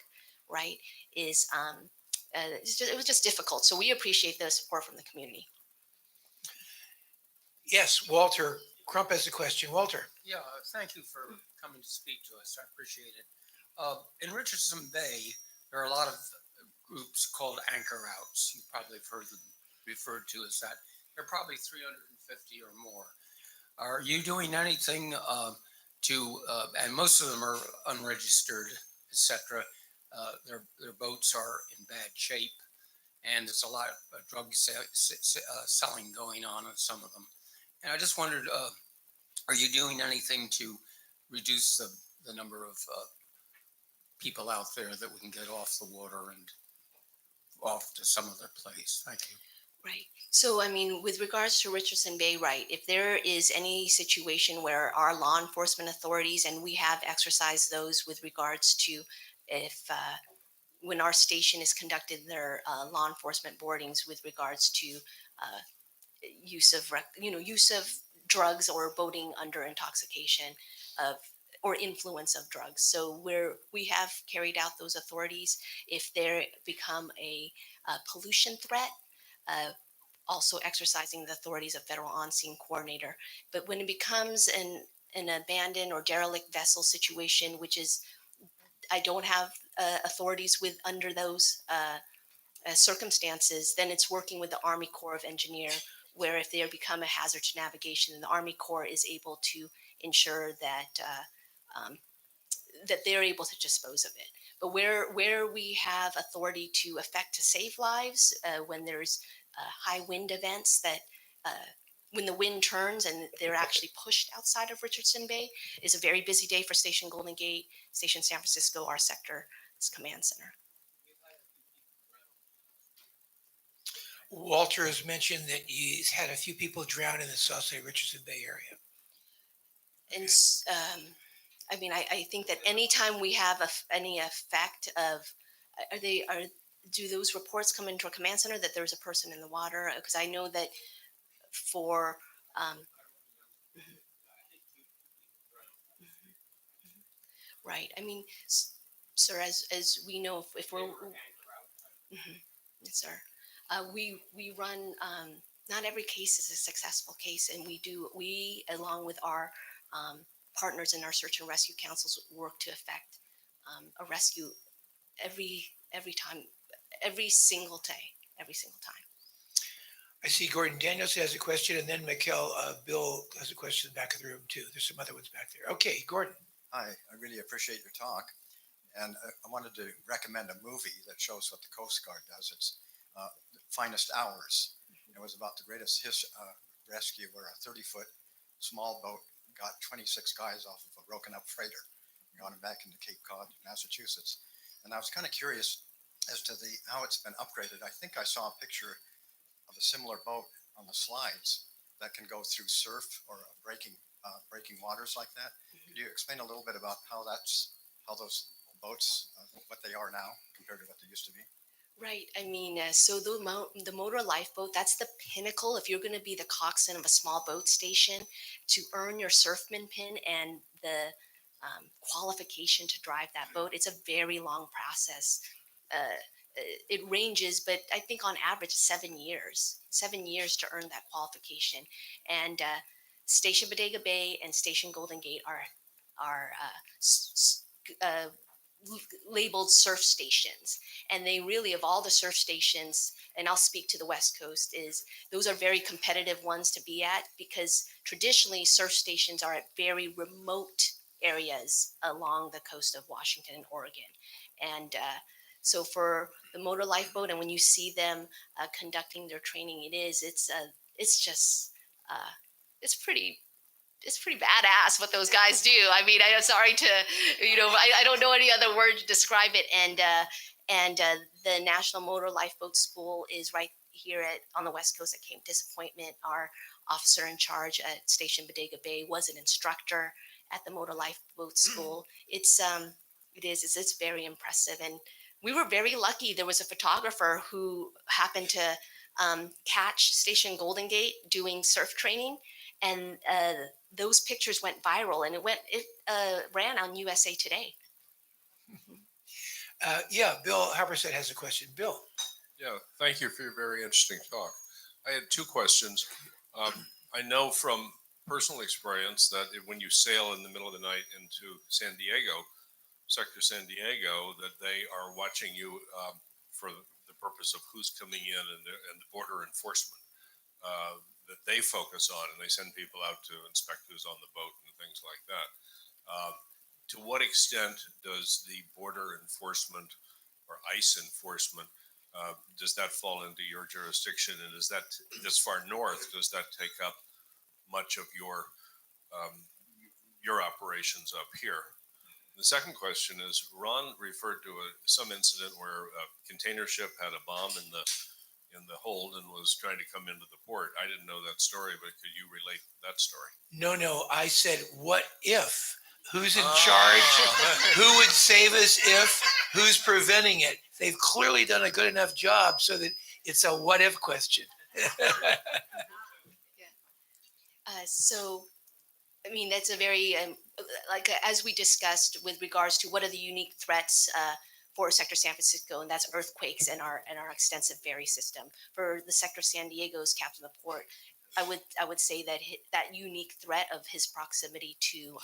right, is it was just difficult. So we appreciate the support from the community. Yes, Walter Crump has a question. Walter. Yeah, thank you for coming to speak to us. I appreciate it. In Richardson Bay, there are a lot of groups called anchor outs. You probably have heard them referred to as that. There are probably 350 or more. Are you doing anything and most of them are unregistered, etc. Their boats are in bad shape, and there's a lot of drug selling going on some of them. And I just wondered, are you doing anything to reduce the number of people out there that we can get off the water and off to some other place? Thank you. Right. So, I mean, with regards to Richardson Bay, right, if there is any situation where our law enforcement authorities, and we have exercised those with regards to if when our station is conducted their law enforcement boardings with regards to use of drugs or boating under intoxication or influence of drugs. So we have carried out those authorities. If they become a pollution threat, also exercising the authorities of federal on-scene coordinator. But when it becomes an abandoned or derelict vessel situation, which is I don't have authorities with under those circumstances, then it's working with the Army Corps of Engineers, where if they become a hazard to navigation, then the Army Corps is able to ensure that that they're able to dispose of it. But where we have authority to save lives, when there's high wind events that when the wind turns and they're actually pushed outside of Richardson Bay, is a very busy day for Station Golden Gate, Station San Francisco, our sector's command center. Walter has mentioned that he's had a few people drown in the Sauce Richardson Bay area. And I mean, I think that anytime we have any effect of, do those reports come into a command center that there's a person in the water? Because I know that for, um, mhm, right. I mean, sir, as we know, if we're, mhm, yes, sir, we run. Not every case is a successful case, and we along with our um, partners in our search and rescue councils work to effect a rescue every time, every single time. I see Gordon Daniels has a question, and then Mikkel, Bill has a question in the back of the room too. There's some other ones back there. Okay, Gordon. Hi, I really appreciate your talk. And I wanted to recommend a movie that shows what the Coast Guard does. It's Finest Hours. It was about the greatest rescue where a 30-foot small boat got 26 guys off of a broken up freighter, got them back into Cape Cod, Massachusetts. And I was kind of curious as to how it's been upgraded. I think I saw a picture of a similar boat on the slides that can go through surf or breaking waters like that. Could you explain a little bit about how those boats, what they are now compared to what they used to be? Right. I mean, so the motor lifeboat, that's the pinnacle. If you're going to be the coxswain of a small boat station, to earn your surfman pin and the qualification to drive that boat, it's a very long process. It ranges, but I think on average 7 years to earn that qualification. And Station Bodega Bay and Station Golden Gate are labeled surf stations, and they really, of all the surf stations, and I'll speak to the West Coast, is those are very competitive ones to be at, because traditionally surf stations are at very remote areas along the coast of Washington and Oregon. And so for the motor lifeboat, and when you see them conducting their training, it's just it's pretty badass what those guys do. I mean, I'm sorry to, I don't know any other word to describe it. And the National Motor Lifeboat School is right here on the West Coast at Cape Disappointment. Our officer in charge at Station Bodega Bay was an instructor at the Motor Lifeboat School. It's very impressive. And we were very lucky. There was a photographer who happened to catch Station Golden Gate doing surf training, and those pictures went viral, and it ran on USA Today. Yeah, Bill Haberset has a question. Bill. Yeah, thank you for your very interesting talk. I had two questions. I know from personal experience that when you sail in the middle of the night into San Diego, Sector San Diego, that they are watching you for the purpose of who's coming in and the border enforcement that they focus on, and they send people out to inspect who's on the boat and things like that. To what extent does the border enforcement or ICE enforcement, does that fall into your jurisdiction? And is that this far north, does that take up much of your operations up here? The second question is, Ron referred to some incident where a container ship had a bomb in the hold and was trying to come into the port. I didn't know that story, but could you relate that story? No, I said, what if? Who's in charge? Who would save us if? Who's preventing it? They've clearly done a good enough job so that it's a what if question. So, I mean, that's a very, as we discussed with regards to what are the unique threats for Sector San Francisco, and that's earthquakes and our extensive ferry system. For the Sector San Diego's captain of the port, I would say that that unique threat of his proximity to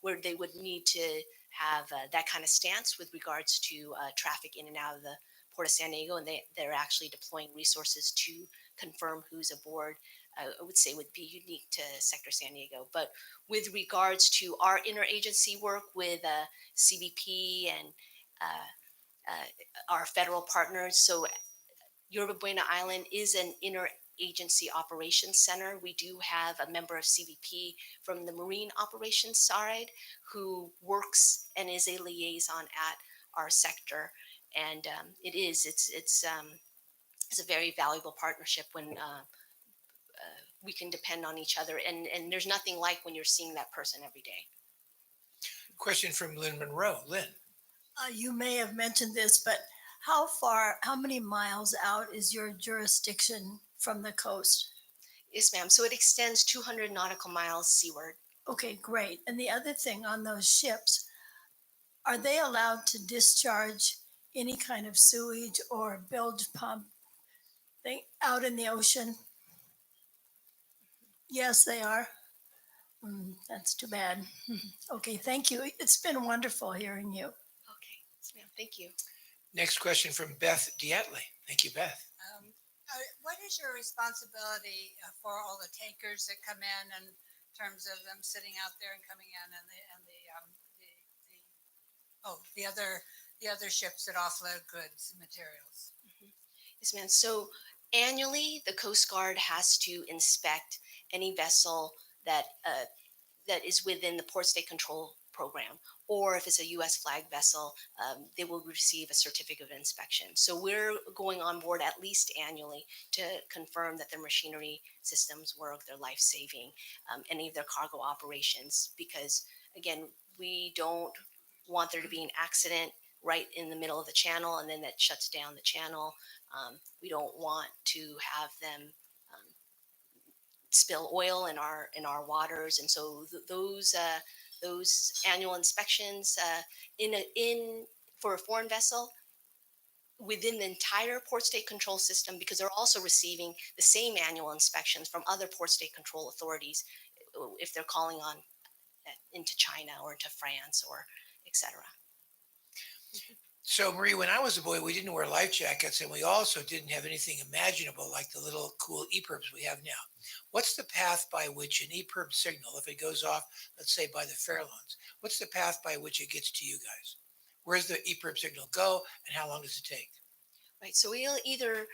where they would need to have that kind of stance with regards to traffic in and out of the Port of San Diego, and they're actually deploying resources to confirm who's aboard. I would say would be unique to Sector San Diego. But with regards to our interagency work with CBP and our federal partners, so Yorba Buena Island is an interagency operations center. We do have a member of CBP from the Marine Operations side who works and is a liaison at our sector, and it's a very valuable partnership when we can depend on each other, and there's nothing like when you're seeing that person every day. Question from Lynn Monroe. Lynn. You may have mentioned this, but how many miles out is your jurisdiction from the coast? Yes, ma'am. So it extends 200 nautical miles seaward. Okay, great. And the other thing on those ships, are they allowed to discharge any kind of sewage or bilge pump thing out in the ocean? Yes, they are. That's too bad. Okay, thank you. It's been wonderful hearing you. Okay, yes, ma'am. Thank you. Next question from Beth Dietley. Thank you, Beth. What is your responsibility for all the tankers that come in terms of them sitting out there and coming in the other ships that offload goods and materials? Yes, ma'am. So annually, the Coast Guard has to inspect any vessel that that is within the Port State Control Program, or if it's a U.S. flag vessel, they will receive a certificate of inspection. So we're going on board at least annually to confirm that their machinery systems work, they're life saving, any of their cargo operations. Because again, we don't want there to be an accident right in the middle of the channel and then that shuts down the channel. We don't want to have them spill oil in our waters, and so those annual inspections for a foreign vessel within the entire port state control system, because they're also receiving the same annual inspections from other port state control authorities if they're calling on into China or into France or etc. So, Marie, when I was a boy, we didn't wear life jackets, and we also didn't have anything imaginable like the little cool EPIRBs we have now. What's the path by which an EPIRB signal, if it goes off, let's say by the Farallones, what's the path by which it gets to you guys? Where's the EPIRB signal go, and how long does it take? Right. So we'll either,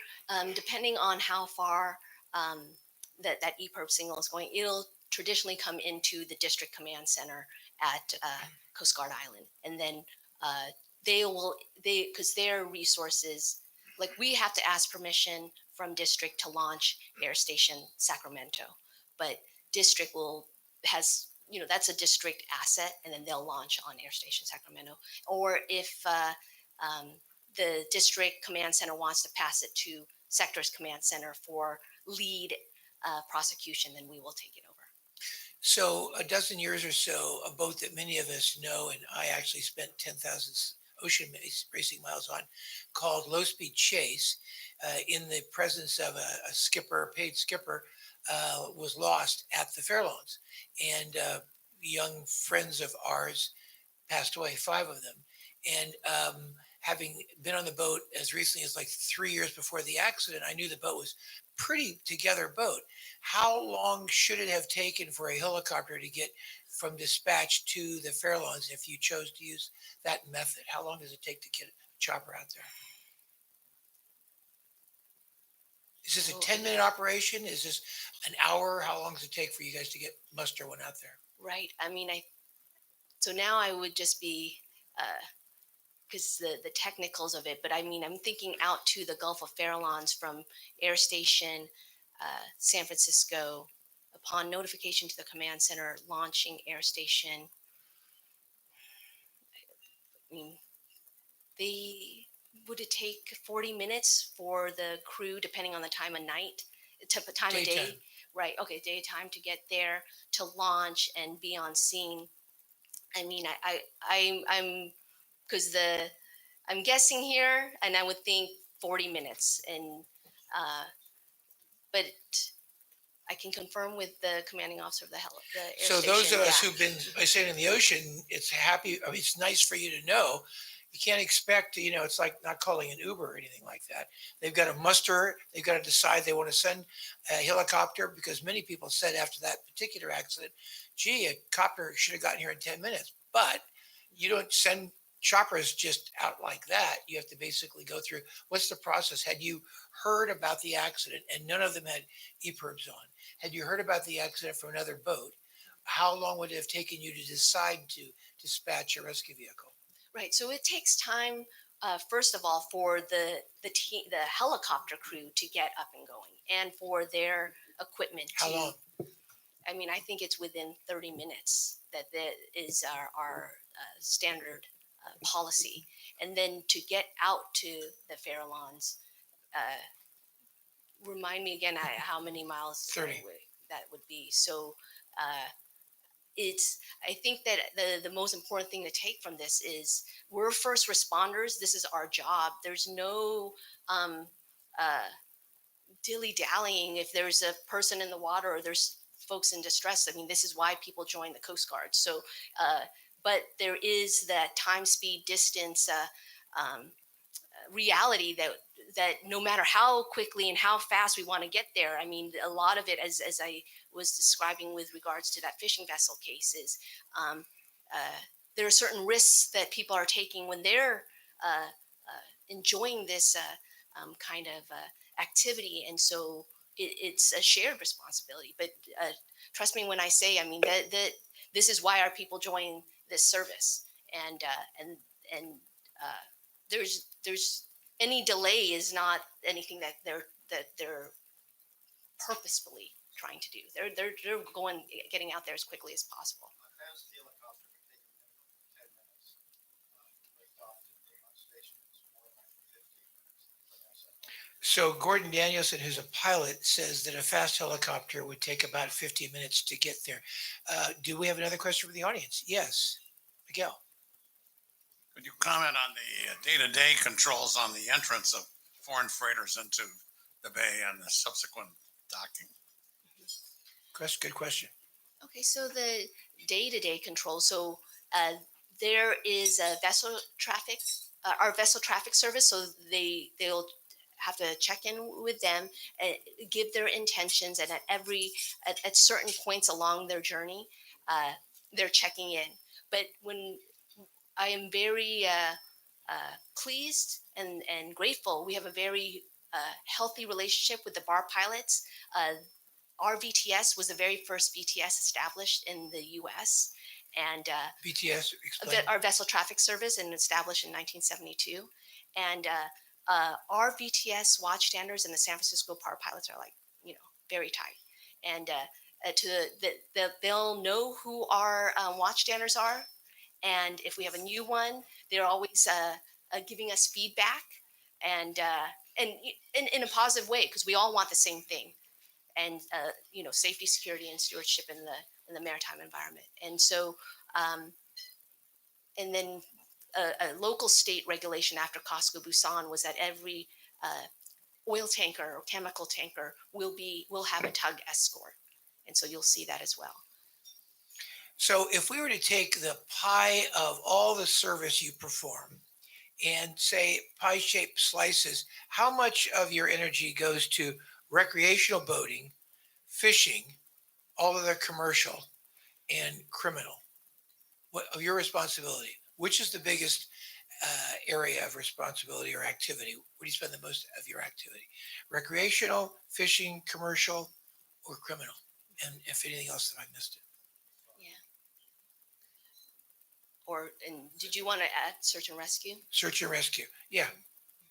depending on how far that EPIRB signal is going, it'll traditionally come into the district command center at Coast Guard Island, and then because their resources, like we have to ask permission from district to launch Air Station Sacramento, but district has that's a district asset, and then they'll launch on Air Station Sacramento. Or if the district command center wants to pass it to sector's command center for lead prosecution, then we will take it over. So a dozen years or so, a boat that many of us know, and I actually spent 10,000 ocean racing miles on, called Low Speed Chase, in the presence of a skipper, paid skipper, was lost at the Farallones. And young friends of ours passed away, 5 of them. And having been on the boat as recently as like 3 years before the accident, I knew the boat was pretty together boat. How long should it have taken for a helicopter to get from dispatch to the Farallones if you chose to use that method? How long does it take to get a chopper out there? Is this a 10-minute operation? Is this an hour? How long does it take for you guys to get muster one out there? Right. I mean, so now I would just be because the technicals of it, but I mean, I'm thinking out to the Gulf of Farallones from Air Station San Francisco, upon notification to the command center, launching Air Station. I mean, would it take 40 minutes for the crew, depending on the time of night, time of day? Right. Okay. Daytime to get there, to launch and be on scene. I mean, I'm because I'm guessing here, and I would think 40 minutes, and but I can confirm with the commanding officer of the Air So Station. those of us who've been, I say, in the ocean, it's nice for you to know. You can't expect, it's like not calling an Uber or anything like that. They've got to muster, they've got to decide they want to send a helicopter, because many people said after that particular accident, gee, a copter should have gotten here in 10 minutes. But you don't send choppers just out like that. You have to basically go through, what's the process? Had you heard about the accident, and none of them had EPIRBs on? Had you heard about the accident from another boat? How long would it have taken you to decide to dispatch a rescue vehicle? Right. So it takes time, first of all, for the helicopter crew to get up and going, and for their equipment. How long? I mean, I think it's within 30 minutes that is our standard policy. And then to get out to the Farallones, remind me again how many miles 30. that would be. So it's, I think that the most important thing to take from this is we're first responders. This is our job. There's no dilly dallying. If there's a person in the water or there's folks in distress, I mean, this is why people join the Coast Guard. So, but there is that time, speed, distance, reality that no matter how quickly and how fast we want to get there, I mean, a lot of it, as I was describing with regards to that fishing vessel case, is there are certain risks that people are taking when they're enjoying this kind of activity, and so it's a shared responsibility. But trust me when I say, I mean that this is why our people join this service, and there's any delay is not anything that they're purposefully trying to do. They're getting out there as quickly as possible. So Gordon Danielson, who's a pilot, says that a fast helicopter would take about 50 minutes to get there. Do we have another question from the audience? Yes, Miguel. Could you comment on the day-to-day controls on the entrance of foreign freighters into the bay and the subsequent docking? Good question. Okay, so the day-to-day control. So there is a vessel traffic, our vessel traffic service. So they'll have to check in with them, give their intentions, and at certain points along their journey, they're checking in. But when I am very pleased and grateful, we have a very healthy relationship with the bar pilots. Our VTS was the very first VTS established in the U.S. and BTS, explain. our vessel traffic service, and established in 1972. And our VTS watchstanders and the San Francisco bar pilots are very tight. And they'll know who our watchstanders are. And if we have a new one, they're always giving us feedback, and in a positive way, because we all want the same thing, and safety, security, and stewardship in the maritime environment. And so, and then a local state regulation after COSCO Busan was that every oil tanker or chemical tanker will have a tug escort, and so you'll see that as well. So if we were to take the pie of all the service you perform and say pie-shaped slices, how much of your energy goes to recreational boating, fishing, all of the commercial, and criminal? What of your responsibility? Which is the biggest area of responsibility or activity? Where do you spend the most of your activity? Recreational, fishing, commercial, or criminal? And if anything else that I missed it. And did you want to add search and rescue? Search and rescue. Yeah.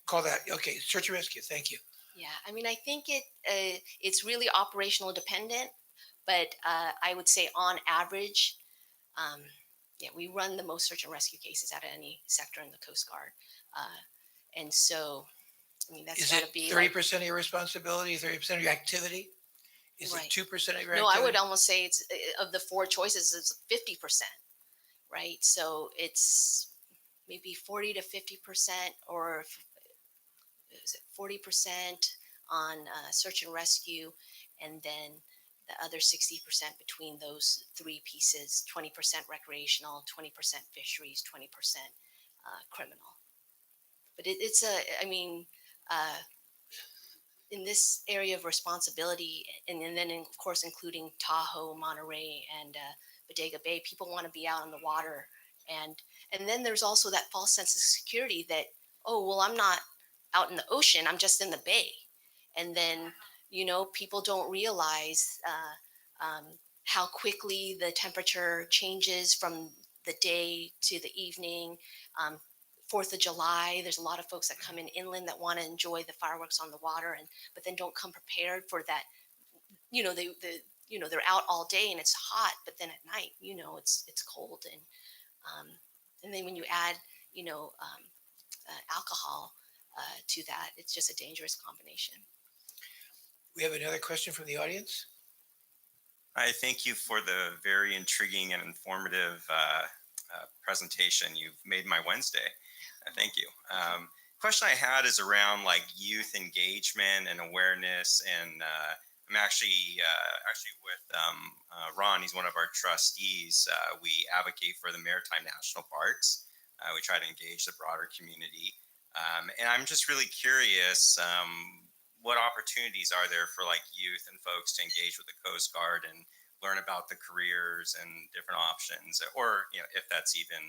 Call that. Okay. Search and rescue. Thank you. Yeah. I mean, I think it's really operational dependent, but I would say on average, we run the most search and rescue cases out of any sector in the Coast Guard. And so, I mean, that's got to be 30% of your responsibility, 30% of your activity? Is it 2% of your activity? No, I would almost say it's of the four choices, it's 50%. Right, so it's maybe 40 to 50%, or is it 40% on search and rescue, and then the other 60% between those three pieces: 20% recreational, 20% fisheries, 20% criminal. But it's in this area of responsibility, and then of course including Tahoe, Monterey, and Bodega Bay, people want to be out on the water, and then there's also that false sense of security that, oh well, I'm not out in the ocean, I'm just in the bay. And then people don't realize how quickly the temperature changes from the day to the evening. 4th of July, there's a lot of folks that come in inland that want to enjoy the fireworks on the water, but then don't come prepared for that. They're out all day and it's hot, but then at night, it's cold, and then when you add, alcohol to that, it's just a dangerous combination. We have another question from the audience. I thank you for the very intriguing and informative presentation. You've made my Wednesday. Thank you. Question I had is around like youth engagement and awareness, and I'm actually with Ron. He's one of our trustees. We advocate for the Maritime National Parks. We try to engage the broader community, and I'm just really curious. What opportunities are there for like youth and folks to engage with the Coast Guard and learn about the careers and different options, or if that's even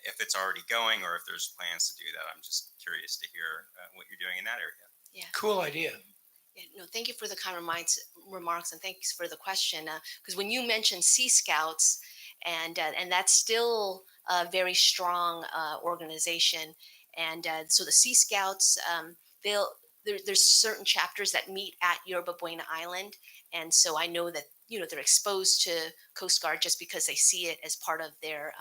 if it's already going, or if there's plans to do that? I'm just curious to hear what you're doing in that area. Yeah. Cool idea. Yeah, no, thank you for the kind remarks, and thanks for the question. Because when you mentioned Sea Scouts, and that's still a very strong organization, and so the Sea Scouts, there's certain chapters that meet at Yerba Buena Island, and so I know that they're exposed to Coast Guard just because they see it as part of their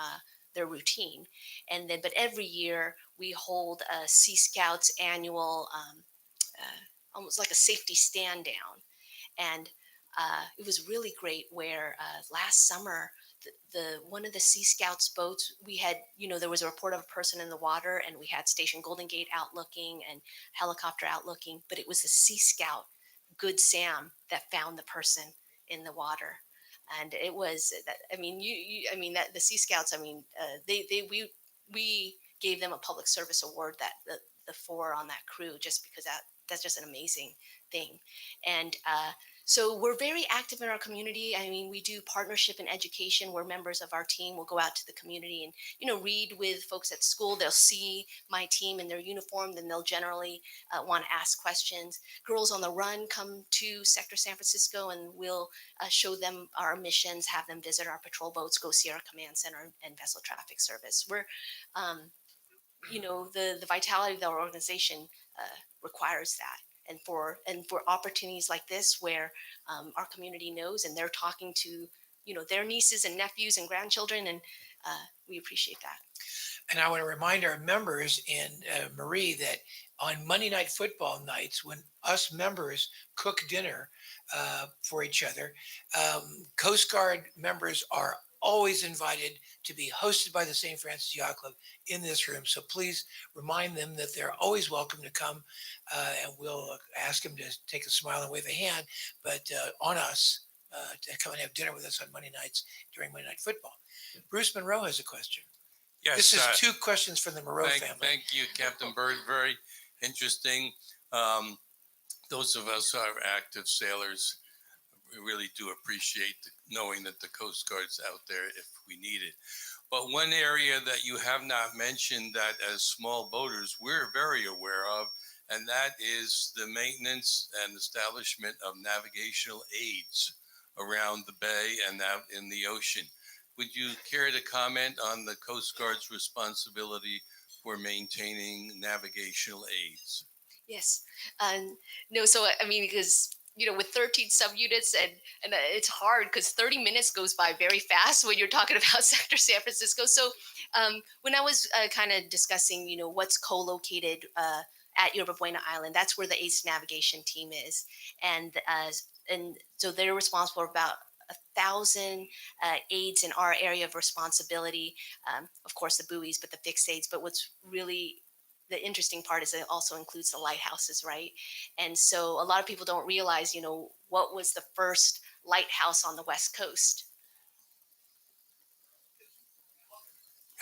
routine, and then but every year we hold a Sea Scouts annual. Almost like a safety stand down. And it was really great where last summer, the one of the Sea Scouts boats, we had, there was a report of a person in the water, and we had Station Golden Gate out looking and helicopter out looking, but it was the Sea Scout, Good Sam, that found the person in the water. And it was, that the Sea Scouts, we gave them a public service award, that the four on that crew, just because that's just an amazing thing. And so we're very active in our community. We do partnership and education, where members of our team will go out to the community and, read with folks at school. They'll see my team in their uniform, then they'll generally want to ask questions. Girls on the Run come to Sector San Francisco, and we'll show them our missions, have them visit our patrol boats, go see our command center and vessel traffic service. We're, the vitality of our organization requires that. And for opportunities like this, where our community knows, and they're talking to their nieces and nephews and grandchildren, and we appreciate that. And I want to remind our members and Marie that on Monday Night Football nights, when us members cook dinner for each other, Coast Guard members are always invited to be hosted by the St. Francis Yacht Club in this room. So please remind them that they're always welcome to come, and we'll ask them to take a smile and wave a hand, but on us to come and have dinner with us on Monday nights during Monday Night Football. Bruce Monroe has a question. Yes, this is two questions from the Moreau family. Thank you, Captain Bird. Very interesting. Those of us who are active sailors, we really do appreciate knowing that the Coast Guard's out there if we need it. But one area that you have not mentioned that as small boaters we're very aware of, and that is the maintenance and establishment of navigational aids around the bay and out in the ocean. Would you care to comment on the Coast Guard's responsibility for maintaining navigational aids? Yes. No, so because with 13 subunits, and it's hard because 30 minutes goes by very fast when you're talking about Sector San Francisco. So when I was kind of discussing, what's co-located at Yerba Buena Island, that's where the ACE navigation team is. And so they're responsible for about 1,000 aids in our area of responsibility. Of course, the buoys, but the fixed aids. But what's really the interesting part is it also includes the lighthouses, right? And so a lot of people don't realize, what was the first lighthouse on the West Coast?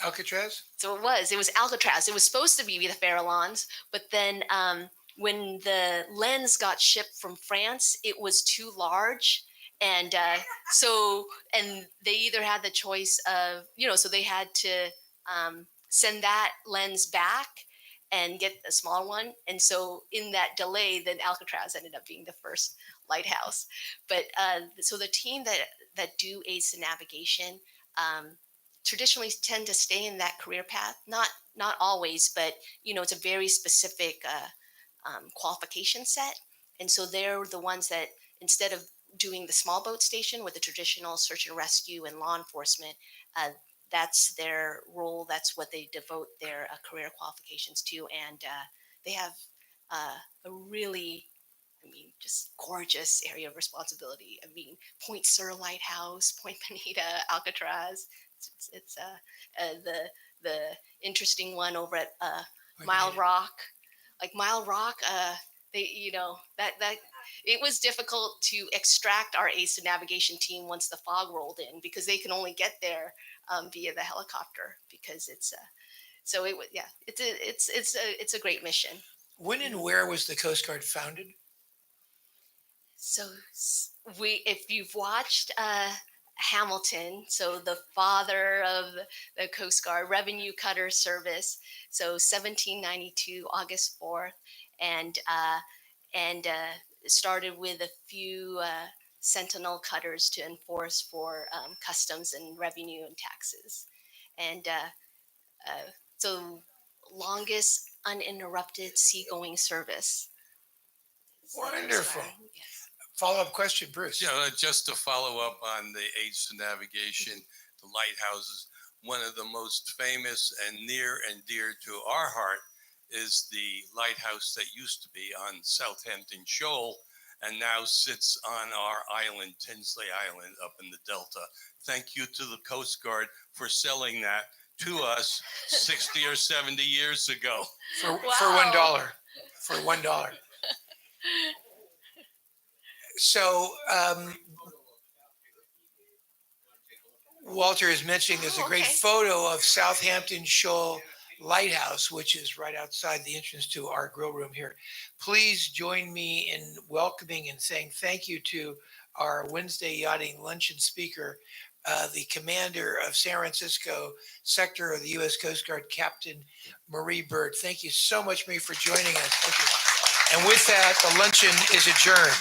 Alcatraz? So it was Alcatraz. It was supposed to be the Farallones, but then when the lens got shipped from France, it was too large. And and they either had the choice of, so they had to send that lens back and get a small one. And so in that delay, then Alcatraz ended up being the first lighthouse. But so the team that do aids to navigation traditionally tend to stay in that career path. Not always, but it's a very specific qualification set. And so they're the ones that, instead of doing the small boat station with the traditional search and rescue and law enforcement, that's their role. That's what they devote their career qualifications to. And they have a really, just gorgeous area of responsibility. Point Sur Lighthouse, Point Bonita, Alcatraz. It's the interesting one over at Mile Rock. Like Mile Rock, that it was difficult to extract our ACE navigation team once the fog rolled in, because they can only get there via the helicopter, because it's a great mission. When and where was the Coast Guard founded? So if you've watched Hamilton, so the father of the Coast Guard Revenue Cutter Service, so 1792, August 4th, and started with a few sentinel cutters to enforce for customs and revenue and taxes. And so longest uninterrupted seagoing service. Wonderful. Yes. Follow-up question, Bruce. Yeah, just to follow up on the aids to navigation, the lighthouses, one of the most famous and near and dear to our heart is the lighthouse that used to be on Southampton Shoal and now sits on our island, Tinsley Island, up in the Delta. Thank you to the Coast Guard for selling that to us 60 or 70 years ago. For $1. For $1. So Walter is mentioning there's a great photo of Southampton Shoal Lighthouse, which is right outside the entrance to our grill room here. Please join me in welcoming and saying thank you to our Wednesday Yachting Luncheon speaker, the commander of San Francisco sector of the U.S. Coast Guard, Captain Marie Byrd. Thank you so much, Marie, for joining us. Thank you. And with that, the luncheon is adjourned.